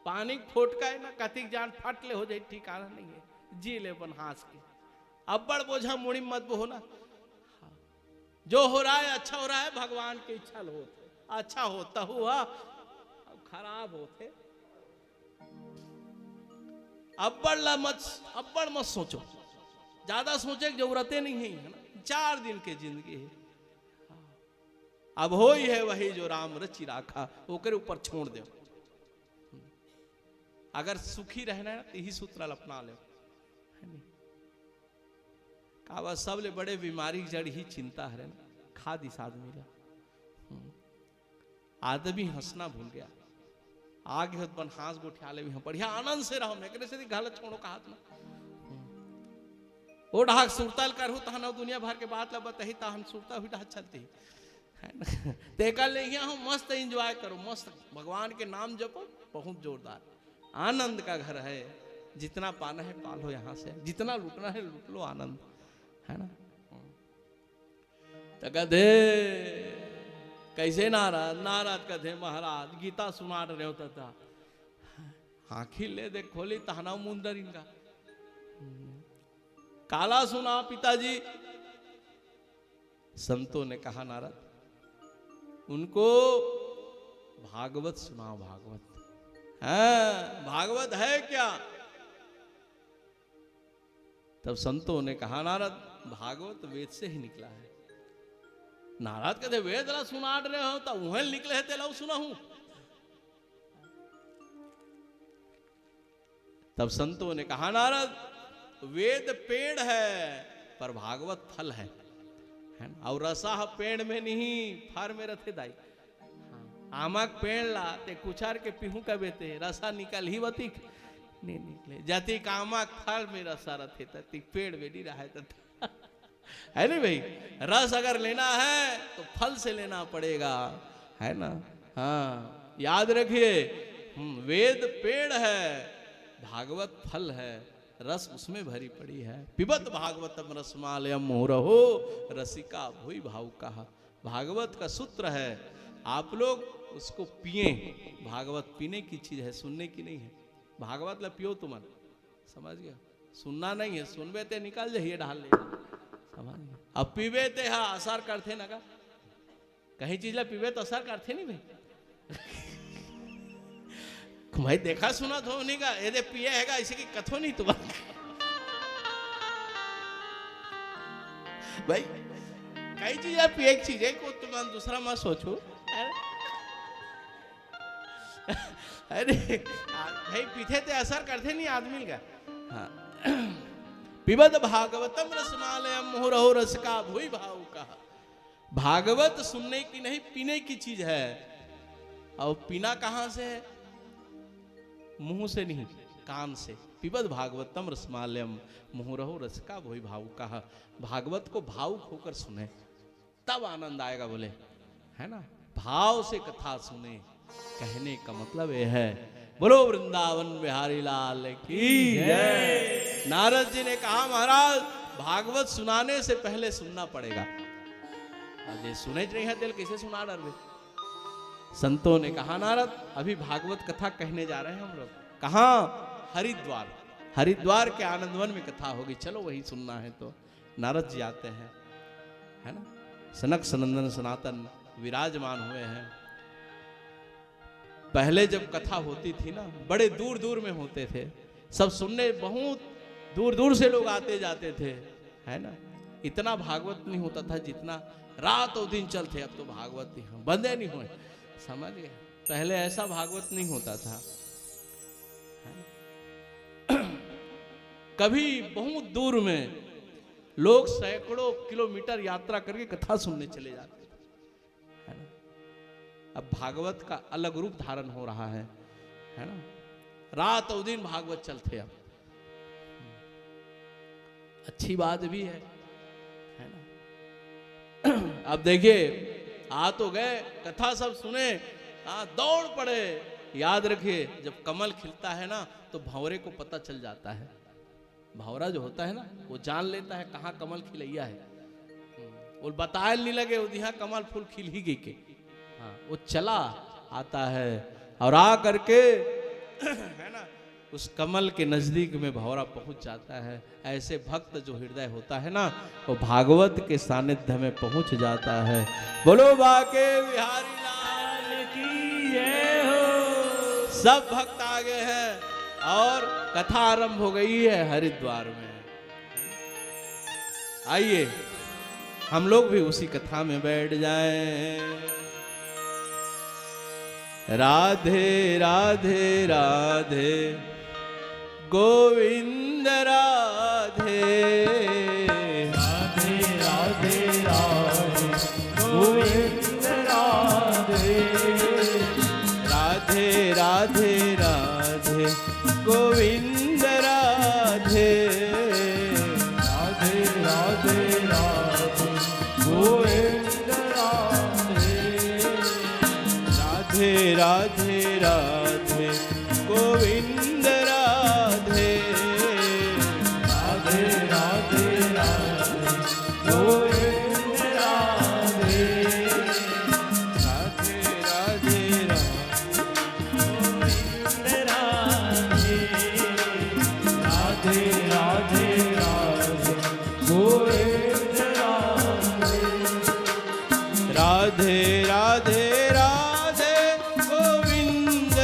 पानी फोट का है ना, कतिक जान फट ले हो जाए ठिकाना नहीं है, जी ले अपन हंस के, अब बड़ बोझा मुड़ी मत बो ना। हाँ, जो हो रहा है अच्छा हो रहा है, भगवान की इच्छा हो, अच्छा होता हुआ, अब खराब होते, अब्बड़ मत सोचो, ज्यादा सोचे की जरूरतें नहीं है ना, 4 दिन के जिंदगी है, अब हो ही है वही जो राम रचि राखा, ओकरे ऊपर छोड़ दो। अगर सुखी रहना है तो यही सूत्र अपना ले, कहा सबले बड़े बीमारी जड़ ही चिंता है ना, खाद इस आदमी का, आदमी हंसना भूल गया, आगे बन हाथ गोठिया ले भी बढ़िया आनंद से रहो, मैं से गलत छोड़ो का हाथ ना, वो ढाक सुरताल कर हो तहना दुनिया भर के बात ला बताही ता हम सुरता हुई ढाक चलती है ना, तेका ले यहाँ मस्त एंजॉय करो, मस्त भगवान के नाम जपो, बहुत जोरदार आनंद का घर है, जितना पाना है पालो यहाँ से, जितना लूटना है लूट लो, आनंद है ना। तो कदे कैसे नारद कथे महाराज गीता सुना रहे होता था, आखिर ले देख खोली तहना मुंदर इनका काला सुना पिताजी। संतों ने कहा नारद उनको भागवत सुनाओ, भागवत है, भागवत है क्या? तब संतों ने कहा नारद भागवत वेद से ही निकला है। नारद कहते वेद ला सुना रहे हो तो वह निकले है तेला सुना हूं। तब संतों ने कहा नारद वेद पेड़ है पर भागवत फल है ना, और रसा पेड़ में नहीं फर में रथे दाई। आमक पेड़ ला ते कुचार के पीहू का बेते रसा निकल ही वतिक नहीं निकले, जाति कामक फल में रसा रथे तति पेड़ में नहीं रहा है नहीं भाई। रस अगर लेना है तो फल से लेना पड़ेगा, है ना। हाँ याद रखिए, वेद पेड़ है, भागवत फल है, रस उसमें भरी पड़ी है। पिबत भागवतम रसमालयम मुहुरहो रसिका भुई भाव कहा। भागवत का सूत्र है, आप लोग उसको पिए। भागवत पीने की चीज है, सुनने की नहीं है। भागवत ला पियो तुम, समझ गया, सुनना नहीं है, सुनबे ते निकाल जाइए डाल ले, समझ गया। अब पीबे ते हाँ असर करते ना का, कहीं चीज ला पीबे तो असर करते नहीं भाई। भाई देखा सुना तो नहीं का ये पिए हैगा इसे की कथो नहीं तुम्हारा भाई। कई चीज है पिए, एक चीज है को तुम दूसरा मत सोचो। अरे भाई पीते ते असर करते नहीं आदमी का। हाँ पिबद भागवतम रसमालयम मुहुरहो रसिका भुई भाव कहा। भागवत सुनने की नहीं पीने की चीज है। और पीना कहां से है? मुंह से नहीं, कान से। पिबद भागवतम रसमालयम मुहुरहो रसिका भुई भाव कहा। भागवत को भावुक होकर सुने तब आनंद आएगा, बोले है ना। भाव से कथा सुने। कहने का मतलब यह है, बोलो वृंदावन बिहारी लाल की जय। नारद जी ने कहा महाराज भागवत सुनाने से पहले सुनना पड़ेगा। ये सुने नहीं है दिल कैसे सुना डर। संतों ने कहा नारद अभी भागवत कथा कहने जा रहे हैं हम लोग। कहाँ? हरिद्वार। हरिद्वार के आनंदवन में कथा होगी, चलो वही सुनना है। तो नारद जी आते हैं, है ना। सनक सनंदन सनातन विराजमान हुए हैं। पहले जब कथा होती थी ना, बड़े दूर दूर में होते थे, सब सुनने बहुत दूर दूर से लोग आते जाते थे, है ना। इतना भागवत नहीं होता था जितना रात और दिन चलते। अब तो भागवत बंदे नहीं हुए, समझ गए। पहले ऐसा भागवत नहीं होता था। कभी बहुत दूर में लोग सैकड़ों किलोमीटर यात्रा करके कथा सुनने चले जाते थे, है ना। अब भागवत का अलग रूप धारण हो रहा है ना। रात और दिन भागवत चलते। अब अच्छी बात भी है ना। अब देखिए आ तो गए, कथा सब सुने, दौड़ पड़े। याद रखिए जब कमल खिलता है ना तो भंवरे को पता चल जाता है। भंवरा जो होता है ना वो जान लेता है कहाँ कमल खिलैया है। वो बताए नहीं लगे वो यहाँ कमल फूल खिल ही गई के। हाँ वो चला आता है और आ करके है ना उस कमल के नजदीक में भंवरा पहुंच जाता है। ऐसे भक्त जो हृदय होता है ना वो भागवत के सानिध्य में पहुंच जाता है। बोलो बाके बिहारी लाल की जय हो। सब भक्त आ गए हैं और कथा आरंभ हो गई है हरिद्वार में। आइए हम लोग भी उसी कथा में बैठ जाएं। राधे राधे राधे गोविंद राधे। राधे राधे राधे गोविंद राधे। राधे राधे राधे गोविंद राधे। राधे राधे राधे गोविंद राधे। राधे राधे राधे गोविंद राधे। राधे राधे राधे गोविंद राधे। राधे राधे राधे राधे राधे गोविंद राधे। राधे राधे राधे गोविंद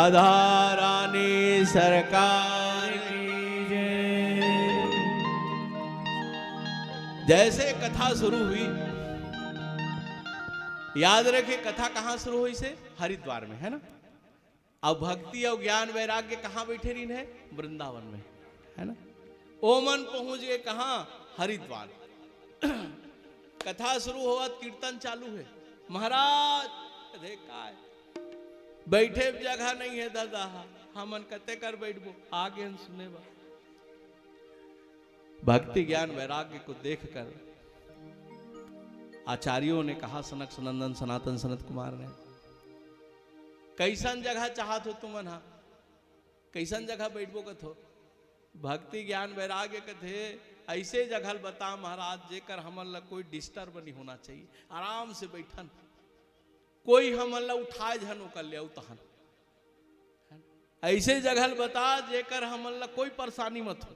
राधा रानी सरकार की जय। जैसे कथा शुरू हुई, याद रखे कथा कहां शुरू हुई से? हरिद्वार में, है ना। अब भक्ति और ज्ञान वैराग्य कहां बैठे रही है? वृंदावन में, है ना। ओमन पहुंच गए कहां? हरिद्वार। कथा शुरू हुआ, कीर्तन चालू है। महाराज देखा है बैठे जगह नहीं है दादा, हमन कते कर बैठबो, आगे हम सुने बा। भक्ति ज्ञान वैराग्य को देखकर आचार्यों ने कहा, सनक सनंदन सनातन सनत कुमार ने, कैसन जगह चाहत हो तुमन? हा कैसन जगह बैठबो कथो? भक्ति ज्ञान वैराग्य कथे ऐसे जगह बता महाराज जेकर हमन ला कोई डिस्टर्ब नहीं होना चाहिए, आराम से बैठन, कोई हमन ला उठाए झन कर ले तहन। ऐसे जगह बता जेकर हमन ला कोई परेशानी मत हो।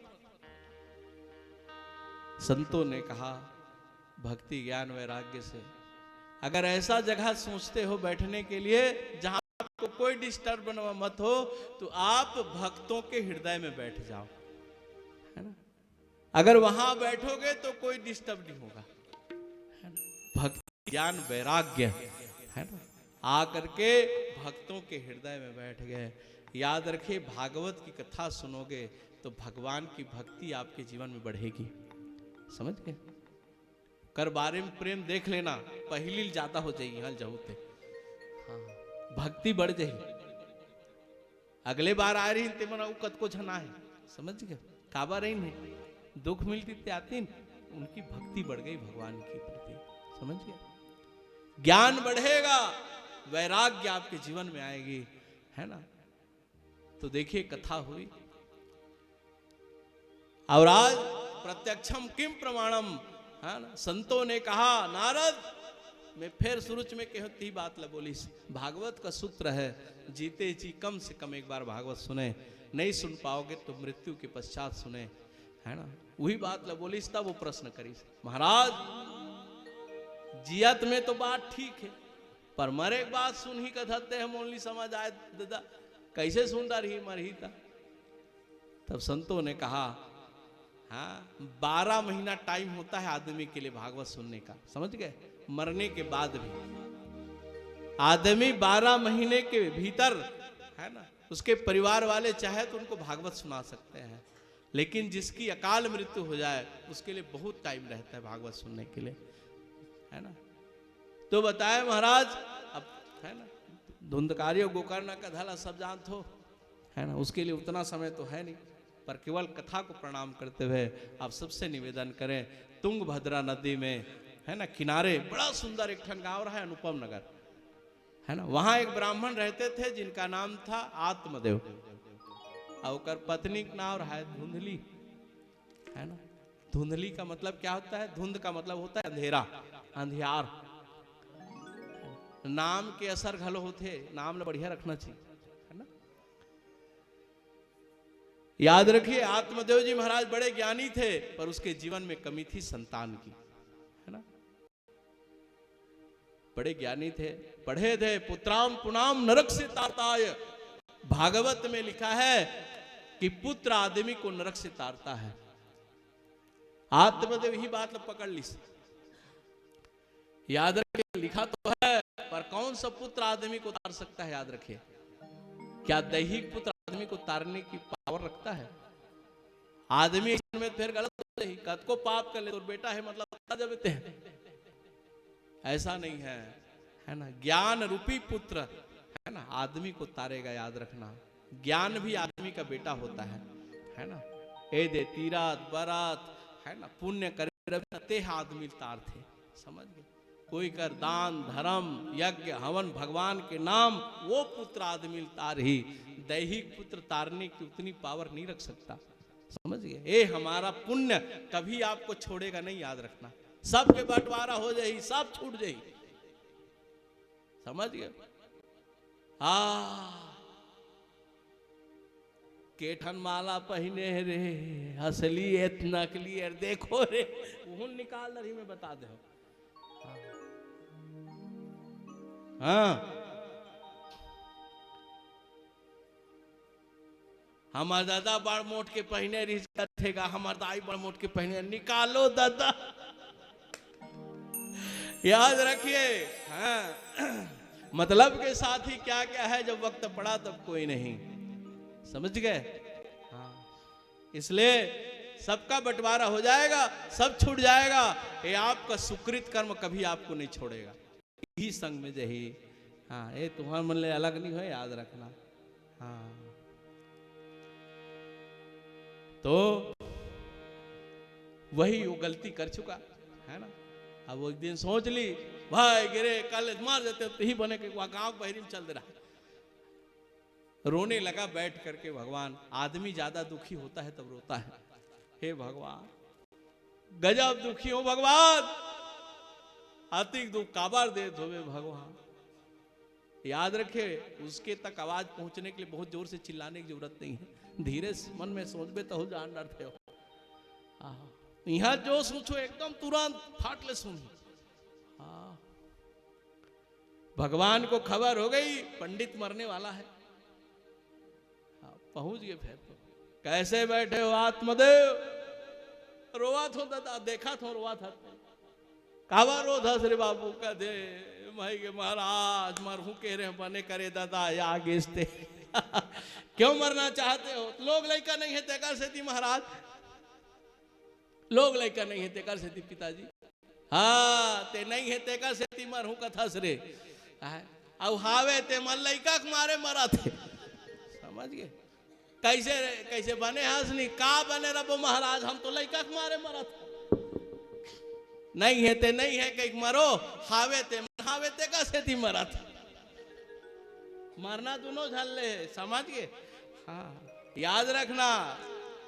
संतों ने कहा भक्ति ज्ञान वैराग्य से, अगर ऐसा जगह सोचते हो बैठने के लिए जहां आपको कोई डिस्टर्ब मत हो, तो आप भक्तों के हृदय में बैठ जाओ, है ना। अगर वहां बैठोगे तो कोई डिस्टर्ब नहीं होगा, है ना। भक्ति ज्ञान वैराग्य, है ना, आकर के भक्तों के हृदय में बैठ गए। याद रखिए, भागवत की कथा सुनोगे तो भगवान की भक्ति आपके जीवन में बढ़ेगी, समझ गए। कर बारे में प्रेम देख लेना, पहली ज्यादा हो जाएगी, हल जाऊते, हाँ, भक्ति बढ़ जाएगी। अगले बार आ रही ते मना कत को झना है, समझ गए। काबा रही नहीं, दुख मिलती ते आती, उनकी भक्ति बढ़ गई भगवान के प्रति, समझ गए। ज्ञान बढ़ेगा, वैराग्य आपके जीवन में आएगी, है ना। तो देखिए कथा हुई, और आज प्रत्यक्षम किम प्रमाणम, है ना। संतों ने कहा नारद, मैं फिर शुरू में कहती बात ला बोली, भागवत का सूत्र है, जीते जी कम से कम एक बार भागवत सुने, नहीं सुन पाओगे तो मृत्यु के पश्चात सुने, है ना। वही बात ला बोली, तब वो प्रश्न करी, महाराज जियत में तो बात ठीक है, पर मरे के बाद सुन ही कथते हैं मोनली समझ आए दादा, कैसे सुन रही मरही था। तब संतों ने कहा, हाँ 12 महीना टाइम होता है आदमी के लिए भागवत सुनने का, समझ गए। मरने के बाद भी आदमी 12 महीने के भीतर, है ना, उसके परिवार वाले चाहे तो उनको भागवत सुना सकते हैं, लेकिन जिसकी अकाल मृत्यु हो जाए उसके लिए बहुत टाइम रहता है भागवत सुनने के लिए, है ना। तो बताए महाराज, अब है ना, धुंधकारी और गोकर्ण का धला सब जानते हो, है ना, उसके लिए उतना समय तो है नहीं, पर केवल कथा को प्रणाम करते हुए आप सबसे निवेदन करें, तुंगभद्रा नदी में, है ना, किनारे बड़ा सुंदर एक ठन गांव रहा है, अनुपम नगर, है ना। वहां एक ब्राह्मण रहते थे जिनका नाम था आत्मदेव, और पत्नी का नाम रहा है धुंधली, है ना। धुंधली का मतलब क्या होता है? धुंध का मतलब होता है अंधेरा, अंधियार। नाम के असर घलो होते, नाम बढ़िया रखना चाहिए, है ना। याद रखिए, आत्मदेव जी महाराज बड़े ज्ञानी थे, पर उसके जीवन में कमी थी संतान की, है ना। बड़े ज्ञानी थे, पढ़े थे, पुत्राम पुनाम नरक से तारताय, भागवत में लिखा है कि पुत्र आदमी को नरक से तारता है। आत्मदेव ही बात पकड़ ली, याद रखिए, लिखा तो है, पर कौन सा पुत्र आदमी को तार सकता है? याद रखिए, क्या दैहिक पुत्र आदमी को तारने की पावर रखता है? आदमी में फिर गलत ही कद को पाप कर ले तो बेटा है मतलब जब हैं, ऐसा नहीं है, है ना। ज्ञान रूपी पुत्र, है ना, आदमी को तारेगा, याद रखना। ज्ञान भी आदमी का बेटा होता है ना। ए दे तीरात बरात, है ना, पुण्य करे आदमी तार थे, समझ गए। कोई कर दान धर्म यज्ञ हवन भगवान के नाम, वो पुत्र आदमी तार ही, दैहिक पुत्र तारने की उतनी पावर नहीं रख सकता, समझ गए। ए हमारा पुण्य कभी आपको छोड़ेगा नहीं, याद रखना। सबके बंटवारा हो जाए, सब छूट जाए, समझ गए। केठन माला पहने रे, असली नकली है, देखो रे, उहुन निकाल रही मैं बता दे। हाँ हमार दादा बड़ मोट के पहने रिश्ता थेगा, हमार दाई बड़ मोट के पहने, निकालो दादा। याद रखिए, हाँ, मतलब के साथ ही क्या क्या है, जब वक्त पड़ा तब कोई नहीं, समझ गए? हाँ, इसलिए सबका बंटवारा हो जाएगा, सब छूट जाएगा। ये आपका सुकृत कर्म कभी आपको नहीं छोड़ेगा, यही संग में जही। हाँ, ये तुम्हारा मन ले अलग नहीं हो, याद रखना। हाँ, तो वही वो गलती कर चुका है ना। अब वो एक दिन सोच ली, भाई गिरे कल मार देते तो ही बने के वहां गांव बहरी में चल दे रहा। रोने लगा बैठ करके, भगवान, आदमी ज्यादा दुखी होता है तब रोता है, हे भगवान गजब दुखी हो भगवान, अतिक दुख काबार दे धोवे भगवान। याद रखे, उसके तक आवाज पहुंचने के लिए बहुत जोर से चिल्लाने की जरूरत नहीं है, धीरे से मन में सोचबे तो जान डरते हो। यहाँ जो सोचो एकदम तुरंत फाट ले सुनी। हाँ, भगवान को खबर हो गई पंडित मरने वाला है। हाँ, पहुंच गए। फिर कैसे बैठे हो आत्मदेव? रोवा थो दादा, देखा थो रोवा था। कावा रो धस रे बाबू का दे माई के महाराज मरहू कह रहे बने करे दादा या आगे क्यों मरना चाहते हो? लोग लड़का नहीं है तेकर से थी महाराज, लोग लड़का नहीं है तेकर से थी पिताजी। हाँ, ते नहीं है तेकर से थी मरहू कथस रे, अब हावे ते मन लड़का मारे मरा थे, समझ गए? कैसे कैसे बने हंसनी का बने रबो महाराज, हम तो लड़का मारे मरा था। नहीं है ते नहीं है कहीं मरो, हावे ते कैसे थी मरा था। मरना दोनों झल्ले, समझ गए? हाँ, याद रखना।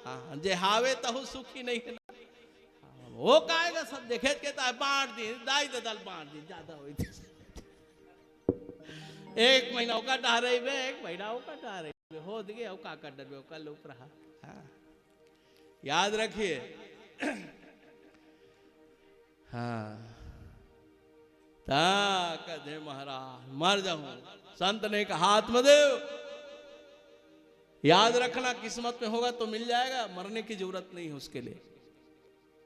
हाँ, जे हावे तहु सुखी नहीं है ना। हाँ, वो काएगा सब देखे के बांट दी दाई दल बांट दी ज्यादा हुई थी। एक महीना का डरे बे, एक महीना का डरे हो दिए का कर डर का लोग रहा। हाँ, याद रखिए। हाँ, कहे महाराज मर जाऊं, संत ने कहा आत्मदेव याद रखना, किस्मत में होगा तो मिल जाएगा, मरने की जरूरत नहीं है उसके लिए।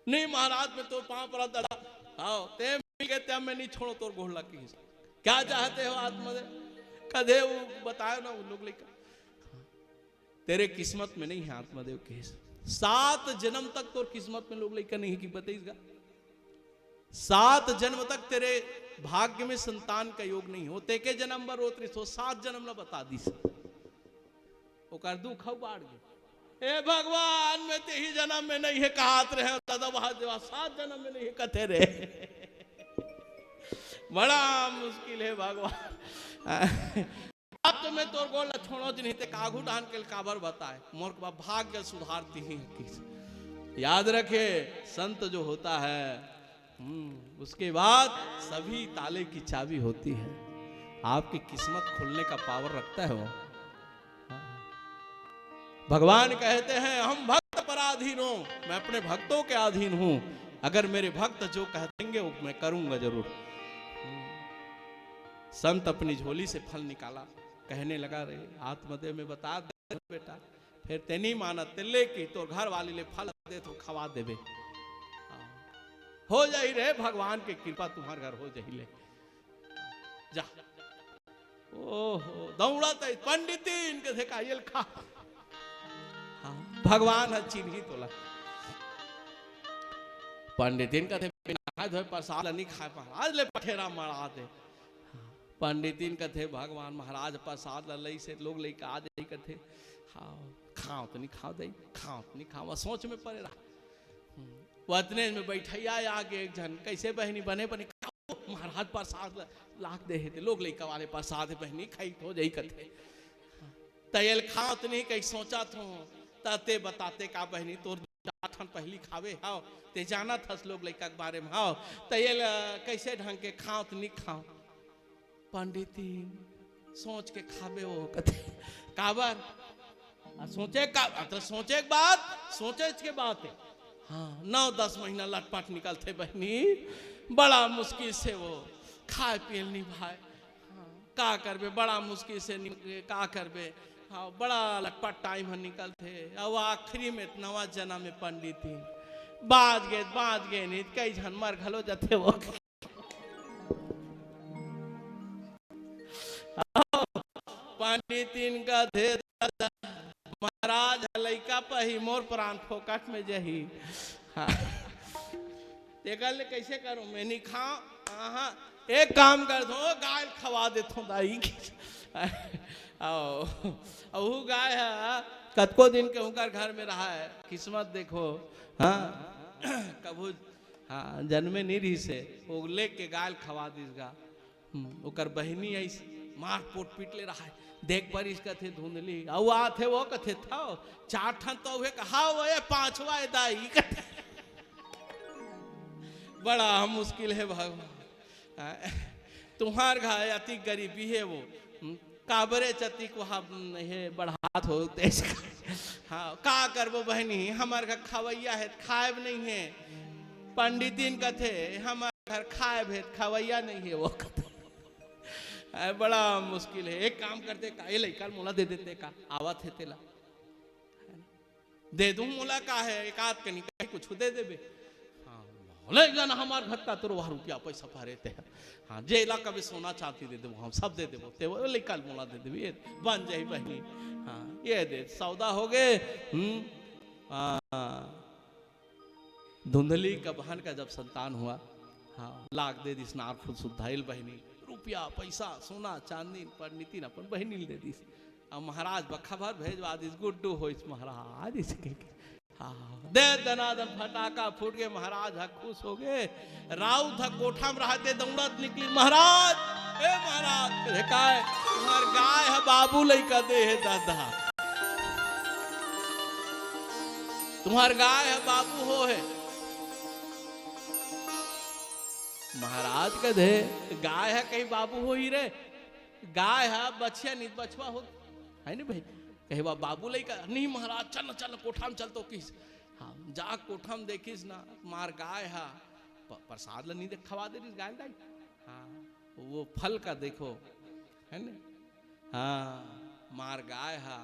नहीं महाराज में तो पांव पर दड़ा, आओ ते मिल गए ते मैं नहीं छोड़ो तोर गोहला की। क्या चाहते हो आत्मदेव? कदे वो बताए ना, वो लोग लेकर तेरे किस्मत में नहीं है आत्मदेव के। 7 जन्म तक तो किस्मत में लोग लेकर नहीं की बताइएगा। 7 जन्म तक तेरे भाग्य में संतान का योग नहीं होते के जन्म बर रोतरी सो 7 जन्म ला बता दी ओकर दुख बाढ़ गए। ए भगवान में ते ही जन्म में नहीं है कहत रहे दादा वहां 7 जन्म में नहीं है कथे रे। बड़ा मुश्किल है भगवान। अब तो मैं तोर गोल छोड़ो नहीं ते कागू डान के काबर बताए मोर का भाग्य सुधारती ही। याद रखे, संत जो होता है उसके बाद सभी ताले की चाबी होती है। आपकी किस्मत खुलने का पावर रखता है वो। भगवान कहते हैं हम भक्त पराधीन हूं, मैं अपने भक्तों के अधीन हूं। अगर मेरे भक्त जो कह देंगे वो मैं करूंगा जरूर। संत अपनी झोली से फल निकाला, कहने लगा रे आत्मदेव में बता दे बेटा, फिर ते नहीं माना ते लेके तो घर वाली ले फल दे तो खवा देवे, हो जाई रे भगवान की कृपा तुम्हारे घर हो जाई ले जा। ओहो दौड़ा तो पंडित इनके से कायल खा। हाँ, भगवान है चिन्ही तोला। पंडित इनका थे बिना धोए प्रसाद नहीं खा पा आज ले पठेरा मरा दे। पंडितिन कथे भगवान महाराज प्रसाद लई से लोग लेके आ जाई कथे। हाँ, खाओ तो नहीं खाओ दई, खाओ तो नहीं खाओ, सोच में पड़े रहा। वतने में बैठैया आगे एक जन कैसे बहनी बने बने महाराज प्रसाद लाख दे थे लोग लेके वाले प्रसाद बहनी खाई हो जाई कथे। तयल खाओ तो नहीं कहीं सोचा थो ताते बताते का बहनी तोर ठन पहली खावे हाओ ते जाना थस लोग लड़का के बारे में हाओ तयल कैसे ढंग के खाओ तो नहीं खाओ। पंडिती सोच के खावे वो कथे काबर सोचे का तो सोचे के बात सोचे के बात है। हाँ, 9-10 महीना लटपट निकलते बहनी, बड़ा मुश्किल से वो खाए पिए नहीं भाई। हाँ, का करबे बड़ा मुश्किल से का करबे। हाँ बड़ा लटपट टाइम है निकलते। अब आखिरी में नवा जना में पंडित थी बाज गए नहीं कई झन मर घलो जाते वो। पंडित इनका थे महाराज लइका पही मोर प्राण फोकट में जही। हाँ देखल कैसे करूं मैं नहीं खाऊं। हाँ एक काम कर दो गाय खवा देता हूँ दाई। अहू गाय है कतको दिन के उनका घर में रहा है किस्मत देखो। हाँ कभू हाँ जन्मे नहीं रही से वो लेके गाय खवा दीसगा। ओकर बहनी ऐसी मार पोट पीट ले रहा है देख पर इसका थे धुंधली और आते वो कथे था चार ठन तो हुए कहा वो पांचवा दाई बड़ा मुश्किल है भगवान। तुम्हार घाय अति गरीबी है वो काबरे चती को हम है बढ़ात हो देश का। हाँ का करबो बहनी हमारे घर खवैया है खाएब नहीं है पंडितिन कथे हमारे घर खाएब है खवैया नहीं है वो कथे। बड़ा मुश्किल है एक काम करते का ये लइका मोला दे देते का आवत है तेला दे दूं मोला का है एक आध कनी कहीं कुछ दे देबे। ले जाना हमारे घर का तो रुपया पैसा पा रहते हैं। हाँ जे इलाका में सोना चाहती दे दे हम सब दे देबो ते वो निकाल मोला दे देबी ये बन जाई बहनी। हाँ ये दे सौदा हो गए। धुंधली का बहन का जब संतान हुआ हाँ लाख दे दिस नार फुल सुधाइल बहनी रुपया पैसा सोना चांदी पर नीति अपन बहनी दे दिस। अब महाराज बखबर भेजवा दिस गुड्डू हो महाराज इसके हाँ दे दनादन फटाका फूट गए महाराज हा खुश हो गए। राउत हा कोठा में रहते दौड़त निकली महाराज ए महाराज काय तुम्हार गाय है बाबू लइका दे है दादा तुम्हार गाय है बाबू हो है। महाराज का दे गाय है कहीं बाबू हो ही रे गाय है बछिया नहीं बछवा हो है नहीं भाई कहे बा बाबू लइका नहीं महाराज चल चल कोठा में चल तो किस। हाँ जा कोठा में देखिस ना मार गाय है प्रसाद नहीं देख खवा दे गाय दाई। हाँ वो फल का देखो है ना। हाँ मार गाय है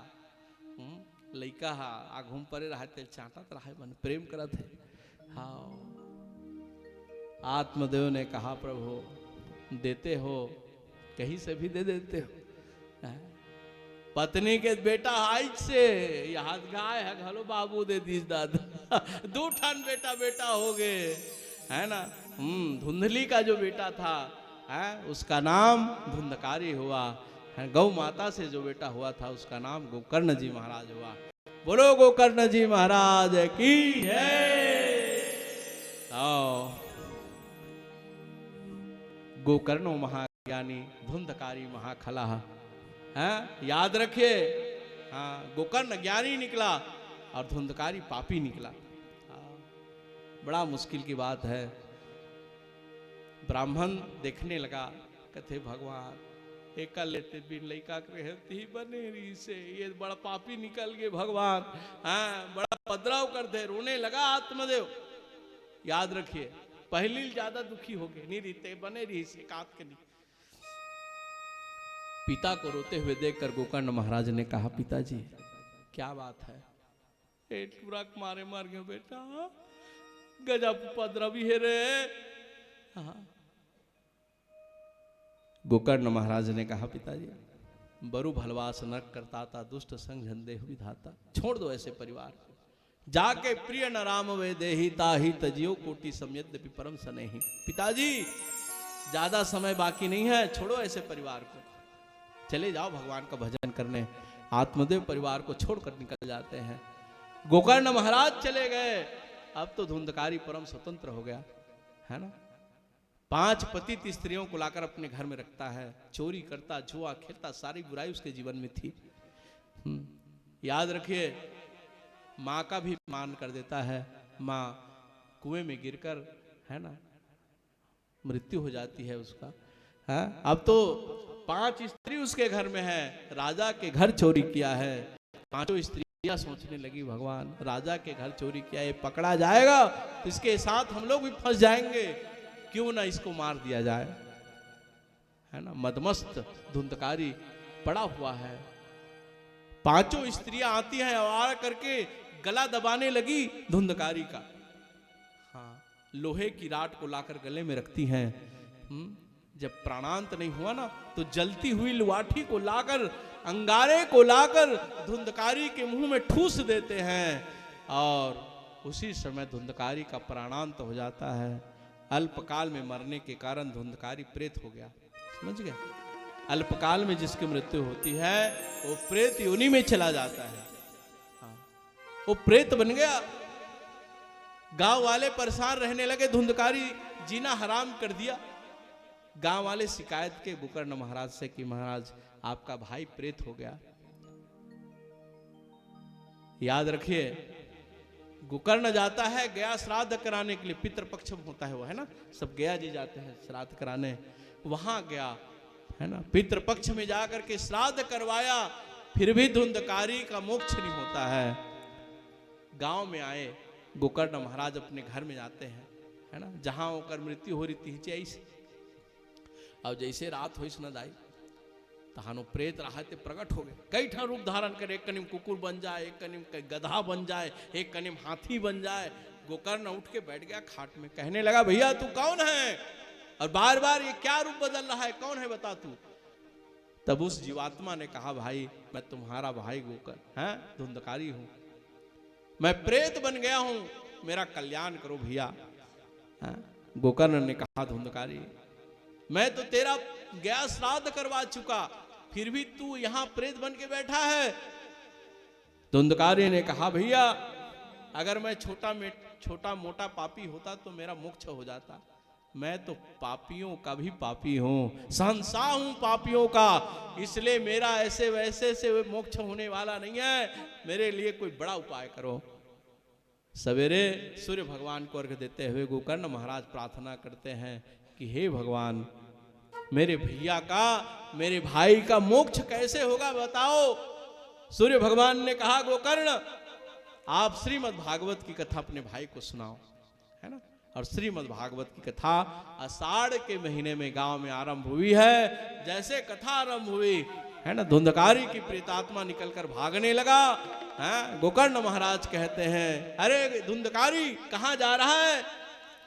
लइका है आघूम परे रहा तेल चाटत रहा मन प्रेम करत है। हाँ आत्मदेव ने कहा प्रभु देते हो कहीं से भी दे देते हो। पत्नी के बेटा आज से यहाँ गाय है घलो बाबू दे दीस दादा दो ठन बेटा बेटा हो गए है ना। धुंधली का जो बेटा था है उसका नाम धुंधकारी हुआ है। गौ माता से जो बेटा हुआ था उसका नाम गोकर्ण जी महाराज हुआ। बोलो गोकर्ण जी महाराज की है। गोकर्णो महाज्ञानी धुंधकारी महाखला है याद रखिए। हाँ गोकर्ण ज्ञानी निकला और धुंधकारी पापी निकला। बड़ा मुश्किल की बात है। ब्राह्मण देखने लगा कथे भगवान एक लेते बिन लइका रहती बनेरी से ये बड़ा पापी निकल गए भगवान। हाँ बड़ा पदराव कर दे रोने लगा आत्मदेव। याद रखिए पहली ज्यादा दुखी हो गए नहीं रीते बने रही से काट के नहीं। पिता को रोते हुए देखकर गोकर्ण महाराज ने कहा पिताजी क्या बात है। पूरा मारे मार गए बेटा गजब पदरवी है रे। गोकर्ण महाराज ने कहा पिताजी बरु भलवास नरक करता था दुष्ट संग झंदे विधाता छोड़ दो ऐसे परिवार को जाके प्रिय न राम वे देही ताही तजियो कोटि समयद्यपि परम सनेही। पिताजी ज्यादा समय बाकी नहीं है छोड़ो ऐसे परिवार को चले जाओ भगवान का भजन करने। आत्मदेव परिवार को छोड़कर निकल जाते हैं। गोकर्ण महाराज चले गए। अब तो धुंधकारी परम स्वतंत्र हो गया है ना। 5 पतित स्त्रियों को लाकर अपने घर में रखता है। चोरी करता जुआ खेलता सारी बुराई उसके जीवन में थी। याद रखिए माँ का भी मान कर देता है। माँ कुएं में गिरकर है ना मृत्यु हो जाती है उसका है। अब तो 5 स्त्री उसके घर में है। राजा के घर चोरी किया है। 5 स्त्रियां सोचने लगी भगवान राजा के घर चोरी किया ये पकड़ा जाएगा तो इसके साथ हम लोग भी फंस जाएंगे क्यों ना इसको मार दिया जाए है ना। मदमस्त धुंधकारी पड़ा हुआ है पांचों स्त्रियां आती हैं और आ करके गला दबाने लगी धुंधकारी का। हाँ, लोहे की राट को लाकर गले में रखती हैं। जब प्राणांत नहीं हुआ ना तो जलती हुई लाठी को लाकर, अंगारे को लाकर धुंधकारी के मुंह में ठूस देते हैं और उसी समय धुंधकारी का प्राणांत हो जाता है। अल्पकाल में मरने के कारण धुंधकारी प्रेत हो गया। समझ गया? अल्पकाल में जिसकी मृत्यु होती है वो प्रेत योनि में चला जाता है। हाँ, वो प्रेत बन गया। गांव वाले परेशान रहने लगे, धुंधकारी जीना हराम कर दिया। गांव वाले शिकायत के गोकर्ण महाराज से कि महाराज आपका भाई प्रेत हो गया। याद रखिए, गोकर्ण जाता है गया श्राद्ध कराने के लिए, पितृपक्ष होता है वो, है ना, सब गया जी जाते हैं श्राद्ध कराने। वहां गया, है ना, पितृपक्ष में जाकर के श्राद्ध करवाया, फिर भी धुंधकारी का मोक्ष नहीं होता है। गांव में आए, गोकर्ण महाराज अपने घर में जाते हैं, है ना, जहां होकर मृत्यु हो रही थी जैसे। अब जैसे रात हुई न दाई तहानो प्रेत रहते प्रकट हो गए, कई ठा रूप धारण करे, एक कनिम कुकुर बन जाए, एक कनिम गधा बन जाए, एक कनिम हाथी बन जाए। गोकर्ण उठ के बैठ गया खाट में, कहने लगा भैया तू कौन है और बार बार ये क्या रूप बदल रहा है, कौन है बता तू। तब उस जीवात्मा ने कहा भाई मैं तुम्हारा भाई गोकर्ण है, धुंधकारी हूं, मैं प्रेत बन गया हूं, मेरा कल्याण करो भैया। गोकर्ण ने कहा धुंधकारी मैं तो तेरा गया श्राद्ध करवा चुका, फिर भी तू यहां प्रेत बन के बैठा है। धुंधकारी ने कहा भैया अगर मैं छोटा मोटा पापी होता तो मेरा मोक्ष हो जाता, मैं तो पापियों का भी पापी हूं, शहंशाह हूं पापियों का, इसलिए मेरा ऐसे वैसे से मोक्ष होने वाला नहीं है, मेरे लिए कोई बड़ा उपाय करो। सवेरे सूर्य भगवान को अर्घ देते हुए गोकर्ण महाराज प्रार्थना करते हैं कि हे भगवान मेरे भैया का, मेरे भाई का मोक्ष कैसे होगा बताओ। सूर्य भगवान ने कहा गोकर्ण आप श्रीमद् भागवत की कथा अपने भाई को सुनाओ, है ना। और श्रीमद् भागवत की कथा आषाढ़ के महीने में गांव में आरंभ हुई है। जैसे कथा आरंभ हुई, है ना, धुंधकारी की प्रेतात्मा निकलकर भागने लगा। गोकर्ण महाराज कहते हैं अरे धुंधकारी कहाँ जा रहा है,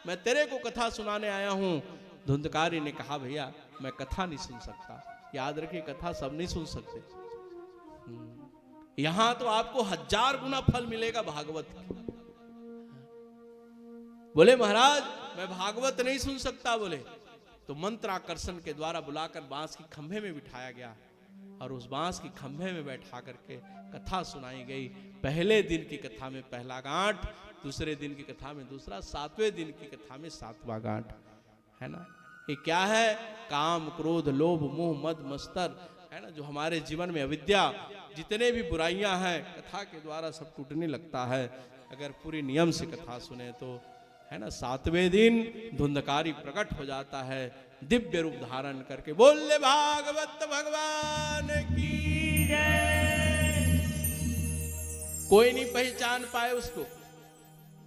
मैं तेरे को कथा सुनाने आया हूं। धुंधकारी ने कहा भैया मैं कथा नहीं सुन सकता। याद रखिए कथा सब नहीं सुन सकते, यहां तो आपको 1000 गुना फल मिलेगा भागवत की। बोले महाराज मैं भागवत नहीं सुन सकता, बोले तो मंत्र आकर्षण के द्वारा बुलाकर बांस की खंभे में बिठाया गया और उस बांस की खंभे में बैठा करके कथा सुनाई गई। पहले दिन की कथा में पहला गांठ, दूसरे दिन की कथा में दूसरा, 7वें दिन की कथा में 7वां गांठ, है ना। ये क्या है, काम क्रोध लोभ मोह मद मत्सर, है ना, जो हमारे जीवन में अविद्या जितने भी बुराइयां हैं कथा के द्वारा सब टूटने लगता है अगर पूरी नियम से कथा सुने तो, है ना। 7वें दिन धुंधकारी प्रकट हो जाता है दिव्य रूप धारण करके। बोले भागवत भगवान की जय। कोई नहीं पहचान पाए उसको,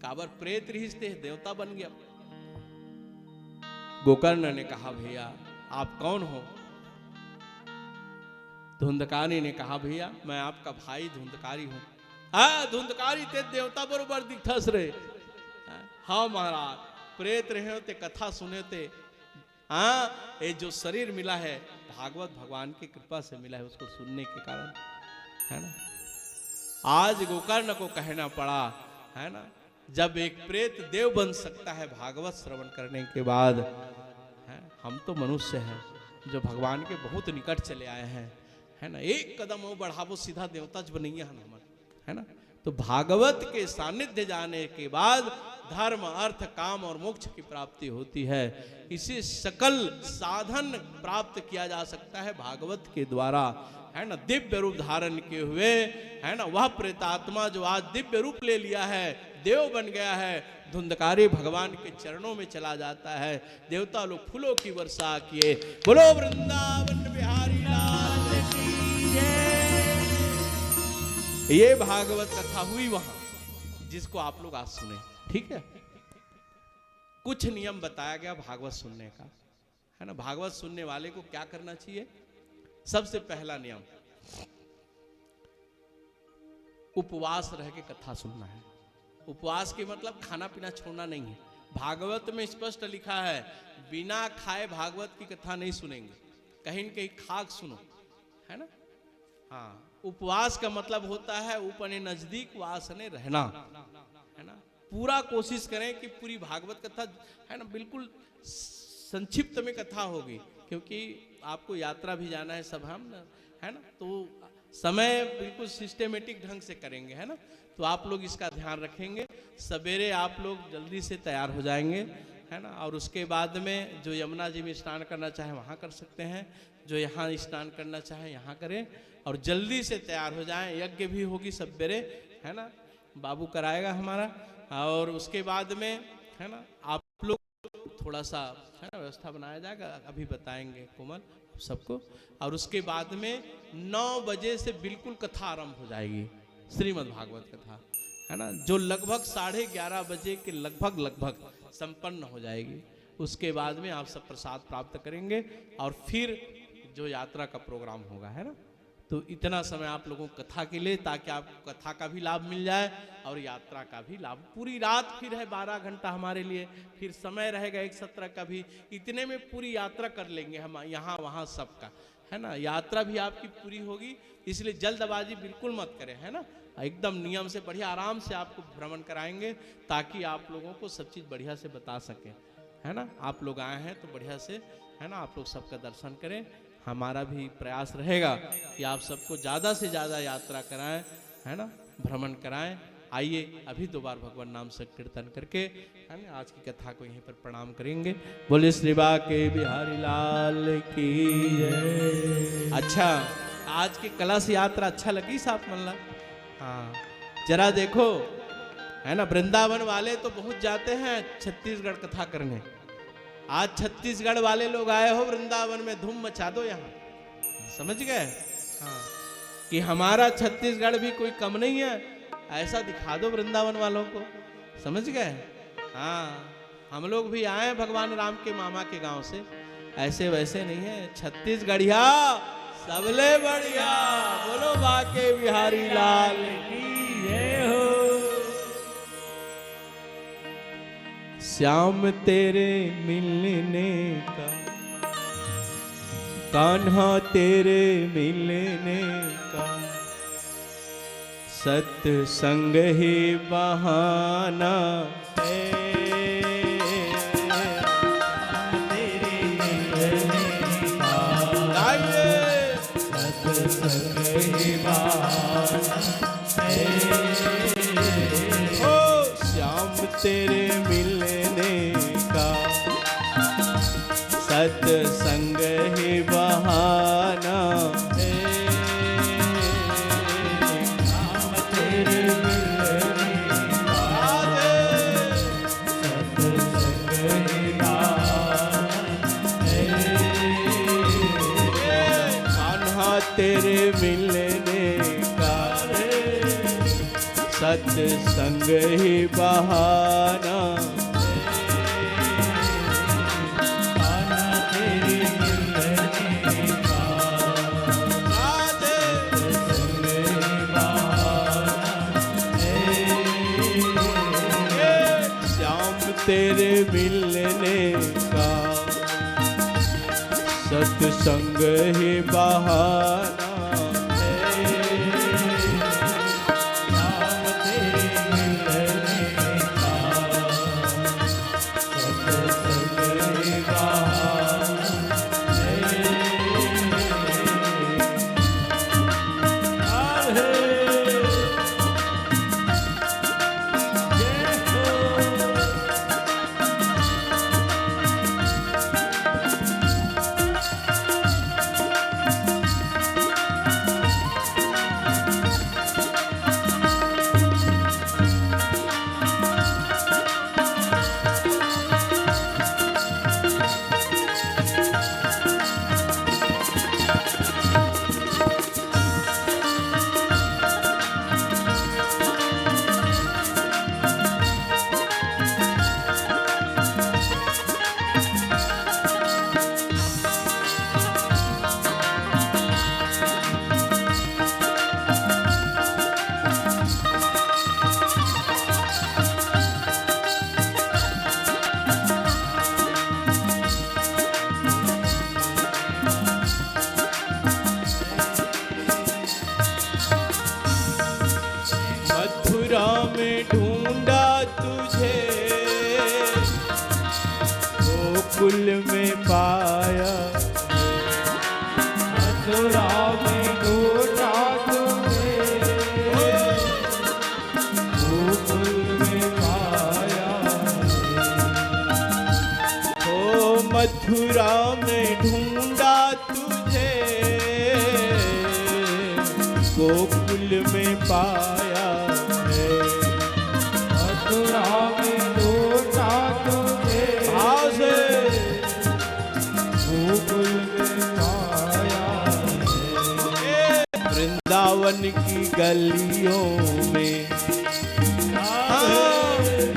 काबर प्रेत रिश्ते देवता बन गया। गोकर्ण ने कहा भैया आप कौन हो। धुंधकारी ने कहा भैया मैं आपका भाई धुंधकारी हूं। धुंधकारी ते देवता बरोबर दिखस रे। हाँ महाराज प्रेत रहे होते कथा सुने थे। ये जो शरीर मिला है भागवत भगवान की कृपा से मिला है, उसको सुनने के कारण, है ना। आज गोकर्ण को कहना पड़ा, है ना, जब एक प्रेत देव बन सकता है भागवत श्रवण करने के बाद, है, हम तो मनुष्य हैं जो भगवान के बहुत निकट चले आए हैं, है ना। एक कदम वो बढ़ावो सीधा देवता बनेंगे हम, है ना। तो भागवत के सानिध्य जाने के बाद धर्म अर्थ काम और मोक्ष की प्राप्ति होती है। इसे सकल साधन प्राप्त किया जा सकता है भागवत के द्वारा, है ना। दिव्य रूप धारण किए हुए, है ना, वह प्रेतात्मा जो आज दिव्य रूप ले लिया है, देव बन गया है, धुंधकारी भगवान के चरणों में चला जाता है। देवता लोग फूलों की वर्षा किए। बोलो वृंदावन बिहारी लाल की जय। ये भागवत कथा हुई वहां जिसको आप लोग आज सुने, ठीक है। कुछ नियम बताया गया भागवत सुनने का, है ना। भागवत सुनने वाले को क्या करना चाहिए। सबसे पहला नियम उपवास रह के कथा सुनना है। उपवास के मतलब खाना पीना छोड़ना नहीं है। भागवत में स्पष्ट लिखा है बिना खाए भागवत की कथा नहीं सुनेंगे, कहीं न कहीं खाक सुनो, है ना। हाँ, उपवास का मतलब होता है अपने नजदीक वासने रहना, है ना। पूरा कोशिश करें कि पूरी भागवत कथा, है ना, बिल्कुल संक्षिप्त में कथा होगी, क्योंकि आपको यात्रा भी जाना है सब हम, है ना। तो समय बिल्कुल सिस्टेमेटिक ढंग से करेंगे, है ना। तो आप लोग इसका ध्यान रखेंगे। सवेरे आप लोग जल्दी से तैयार हो जाएंगे, है ना। और उसके बाद में जो यमुना जी में स्नान करना चाहे वहाँ कर सकते हैं, जो यहाँ स्नान करना चाहे यहाँ करें, और जल्दी से तैयार हो जाएं। यज्ञ भी होगी सवेरे, है ना, बाबू कराएगा हमारा। और उसके बाद में, है ना, आप लोग थोड़ा सा, है ना, व्यवस्था बनाया जाएगा, अभी बताएंगे कोमल सबको। और उसके बाद में 9 बजे से बिल्कुल कथा आरंभ हो जाएगी, श्रीमद् भागवत कथा, है ना, जो लगभग 11:30 बजे के लगभग संपन्न हो जाएगी। उसके बाद में आप सब प्रसाद प्राप्त करेंगे और फिर जो यात्रा का प्रोग्राम होगा, है ना। तो इतना समय आप लोगों को कथा के लिए, ताकि आपको कथा का भी लाभ मिल जाए और यात्रा का भी लाभ। पूरी रात फिर है 12 घंटा हमारे लिए, फिर समय रहेगा 1:17 का भी। इतने में पूरी यात्रा कर लेंगे हम, यहाँ वहाँ सबका, है ना। यात्रा भी आपकी पूरी होगी, इसलिए जल्दबाजी बिल्कुल मत करें, है ना। एकदम नियम से बढ़िया आराम से आपको भ्रमण कराएंगे, ताकि आप लोगों को सब चीज़ बढ़िया से बता सकें, है ना। आप लोग आए हैं तो बढ़िया से, है ना, आप लोग सबका दर्शन करें। हमारा भी प्रयास रहेगा कि आप सबको ज़्यादा से ज़्यादा यात्रा कराएं, है ना, भ्रमण कराएं। आइए अभी 2 बार भगवान नाम से कीर्तन करके, है ना, आज की कथा को यहीं पर प्रणाम करेंगे। बोले श्री बाके बिहारी लाल की जय। अच्छा, आज की कलश यात्रा अच्छा लगी साहब मल्ला? हाँ, जरा देखो, है ना, वृंदावन वाले तो बहुत जाते हैं छत्तीसगढ़ कथा करने। आज छत्तीसगढ़ वाले लोग आए हो वृंदावन में, धूम मचा दो यहाँ, समझ गए। हाँ, कि हमारा छत्तीसगढ़ भी कोई कम नहीं है, ऐसा दिखा दो वृंदावन वालों को, समझ गए। हाँ, हम लोग भी आए भगवान राम के मामा के गांव से, ऐसे वैसे नहीं है। छत्तीसगढ़िया सबले बढ़िया, बोलो बाके बिहारी लाल की जय हो। श्याम तेरे मिलने का, कान्हा तेरे मिलने का, सत्संग ही बहाना है। तेरे मिलने का, सत्संग ही बहाना है। ओ श्याम तेरे सत्संग ही बहाना है। श्याम तेरे मिलने का, सत्संग ही बहाना है। कान्हा तेरे मिलने का, सत्संग ही बहाना। तेरे मिलने का, सत्संग ही बहाना है। श्याम तेरे मिलने का, सत्संग ही बहाना है। मथुरा में ढूंढा तुझे, गोकुल में पाया है। मथुरा में ढूंढा तुझे, भाव से गोकुल में पाया है। वृंदावन की गलियों में,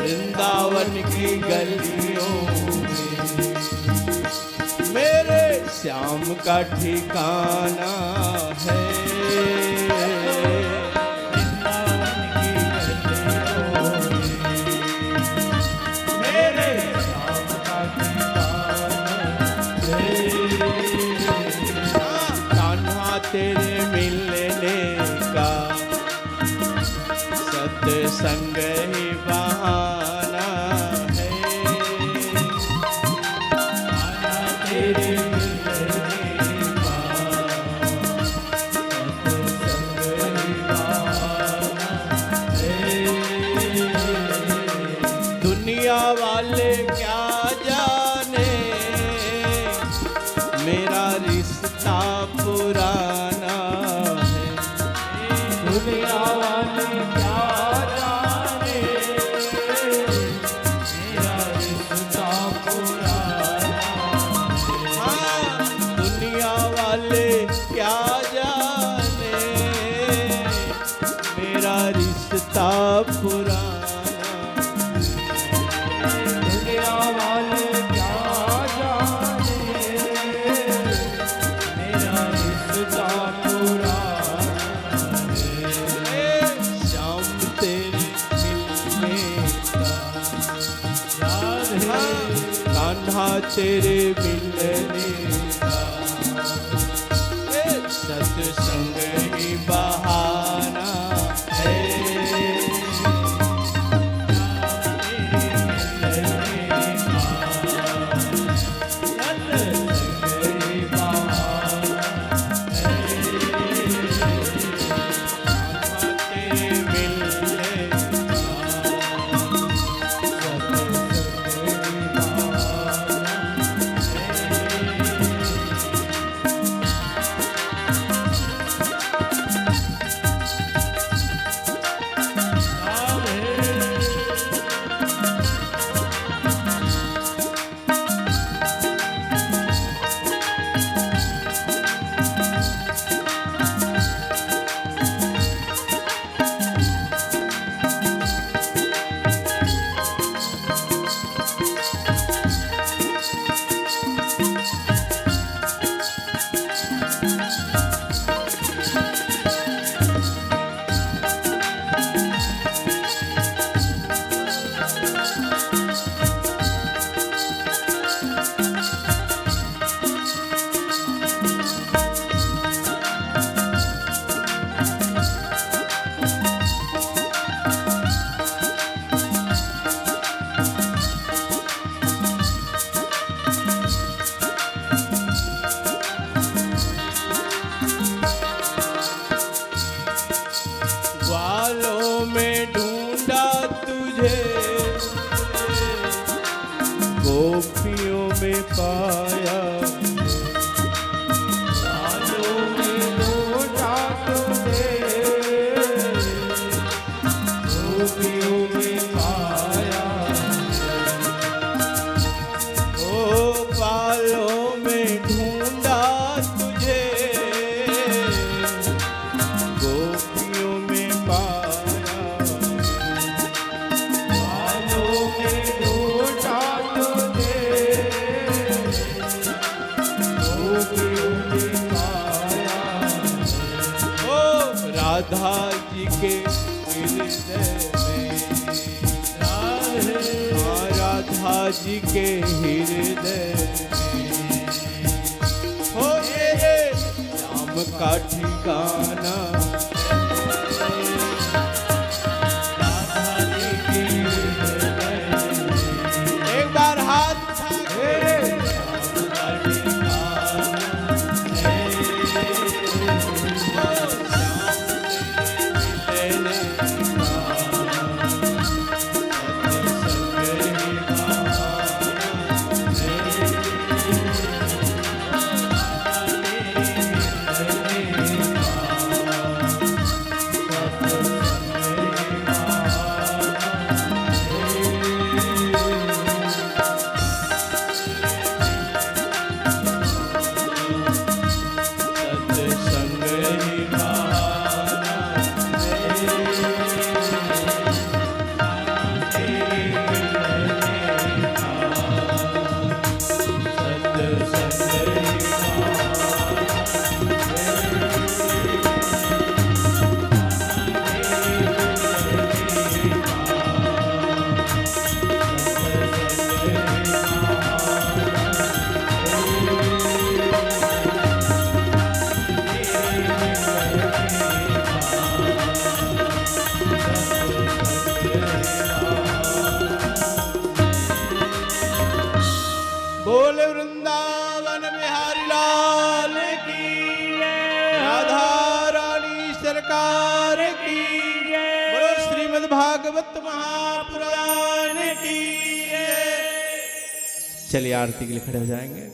वृंदावन की गलियों में मेरे श्याम का ठिकाना है। वृंदावन की गलियों में मेरे श्याम का ठिकाना है। कान्हा तेरे मिलने का सत्संग ही बहाना है। कान्हा तेरे मिलने का सत्संग ही बहाना है। दुनिया वाले क्या जाने मेरा रिश्ता पुराना है। दुनिया वाले क्या जाने मेरा रिश्ता पुराना है। हाँ, दुनिया वाले क्या जाने मेरा रिश्ता पुराना। दुनिया वाले क्या जाने मेरा रिश्ता पुराना है। श्याम तेरे मिलने का, राधे कान्हा तेरे मिलने का सत्संग ही बहाना है। ग्वालों में ढूंढा तुझे, गोपियों में पाया। ग्वालों में ढूंढा तुझे, गोपियों में पाया। ओ ग्वालों में ढूंढा तुझे, गोपियों में पाया। ग्वालों में ढूंढा तुझे, गोपियों में पाया। ओ राधा जी के हृदय में, हाँ, राधा जी के हृदय में हो मेरे श्याम का ठिकाना। राधा जी के हृदय में एक बार हाथ उठा के श्याम का ठिकाना है। श्याम भागवत महापुराण की जय। चलिए आरती के लिए खड़े हो जाएंगे।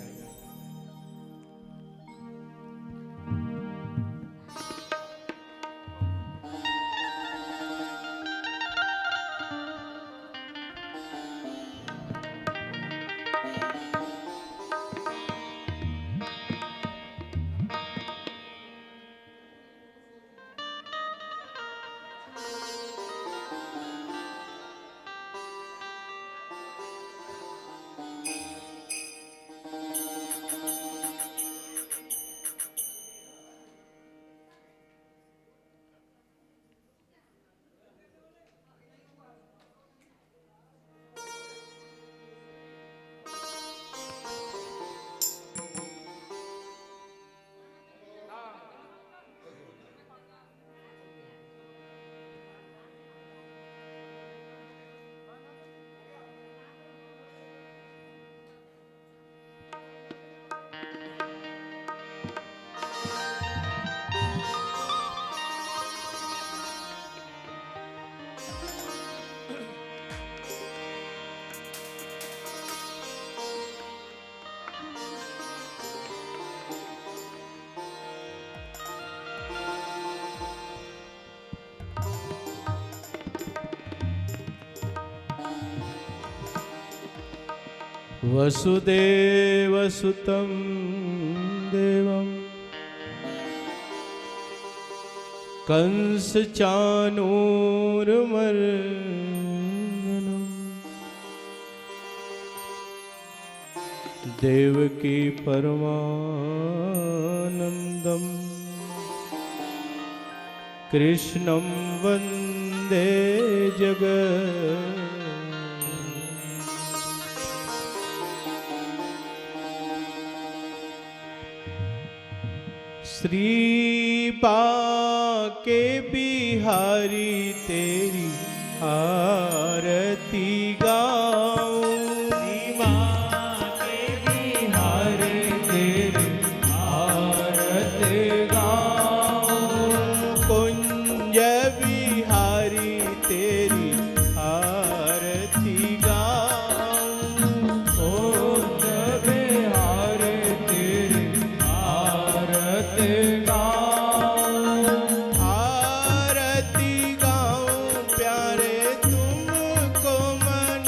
वसुदेवसुतं देवं कंसचाणूरमर्दनं देवकी परमानन्दं कृष्णं वन्दे जगत्। श्रीपाके बिहारी तेरी आरती गाऊं। श्रीपाके बिहारी तेरी आरती गाऊं। कुंज बिहारी तेरी आरती गाऊं। कुंज बिहारी तेरी आरती आरती गाऊं प्यारे तुमको मन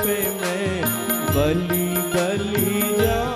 पे मैं बलि बलि जाऊं।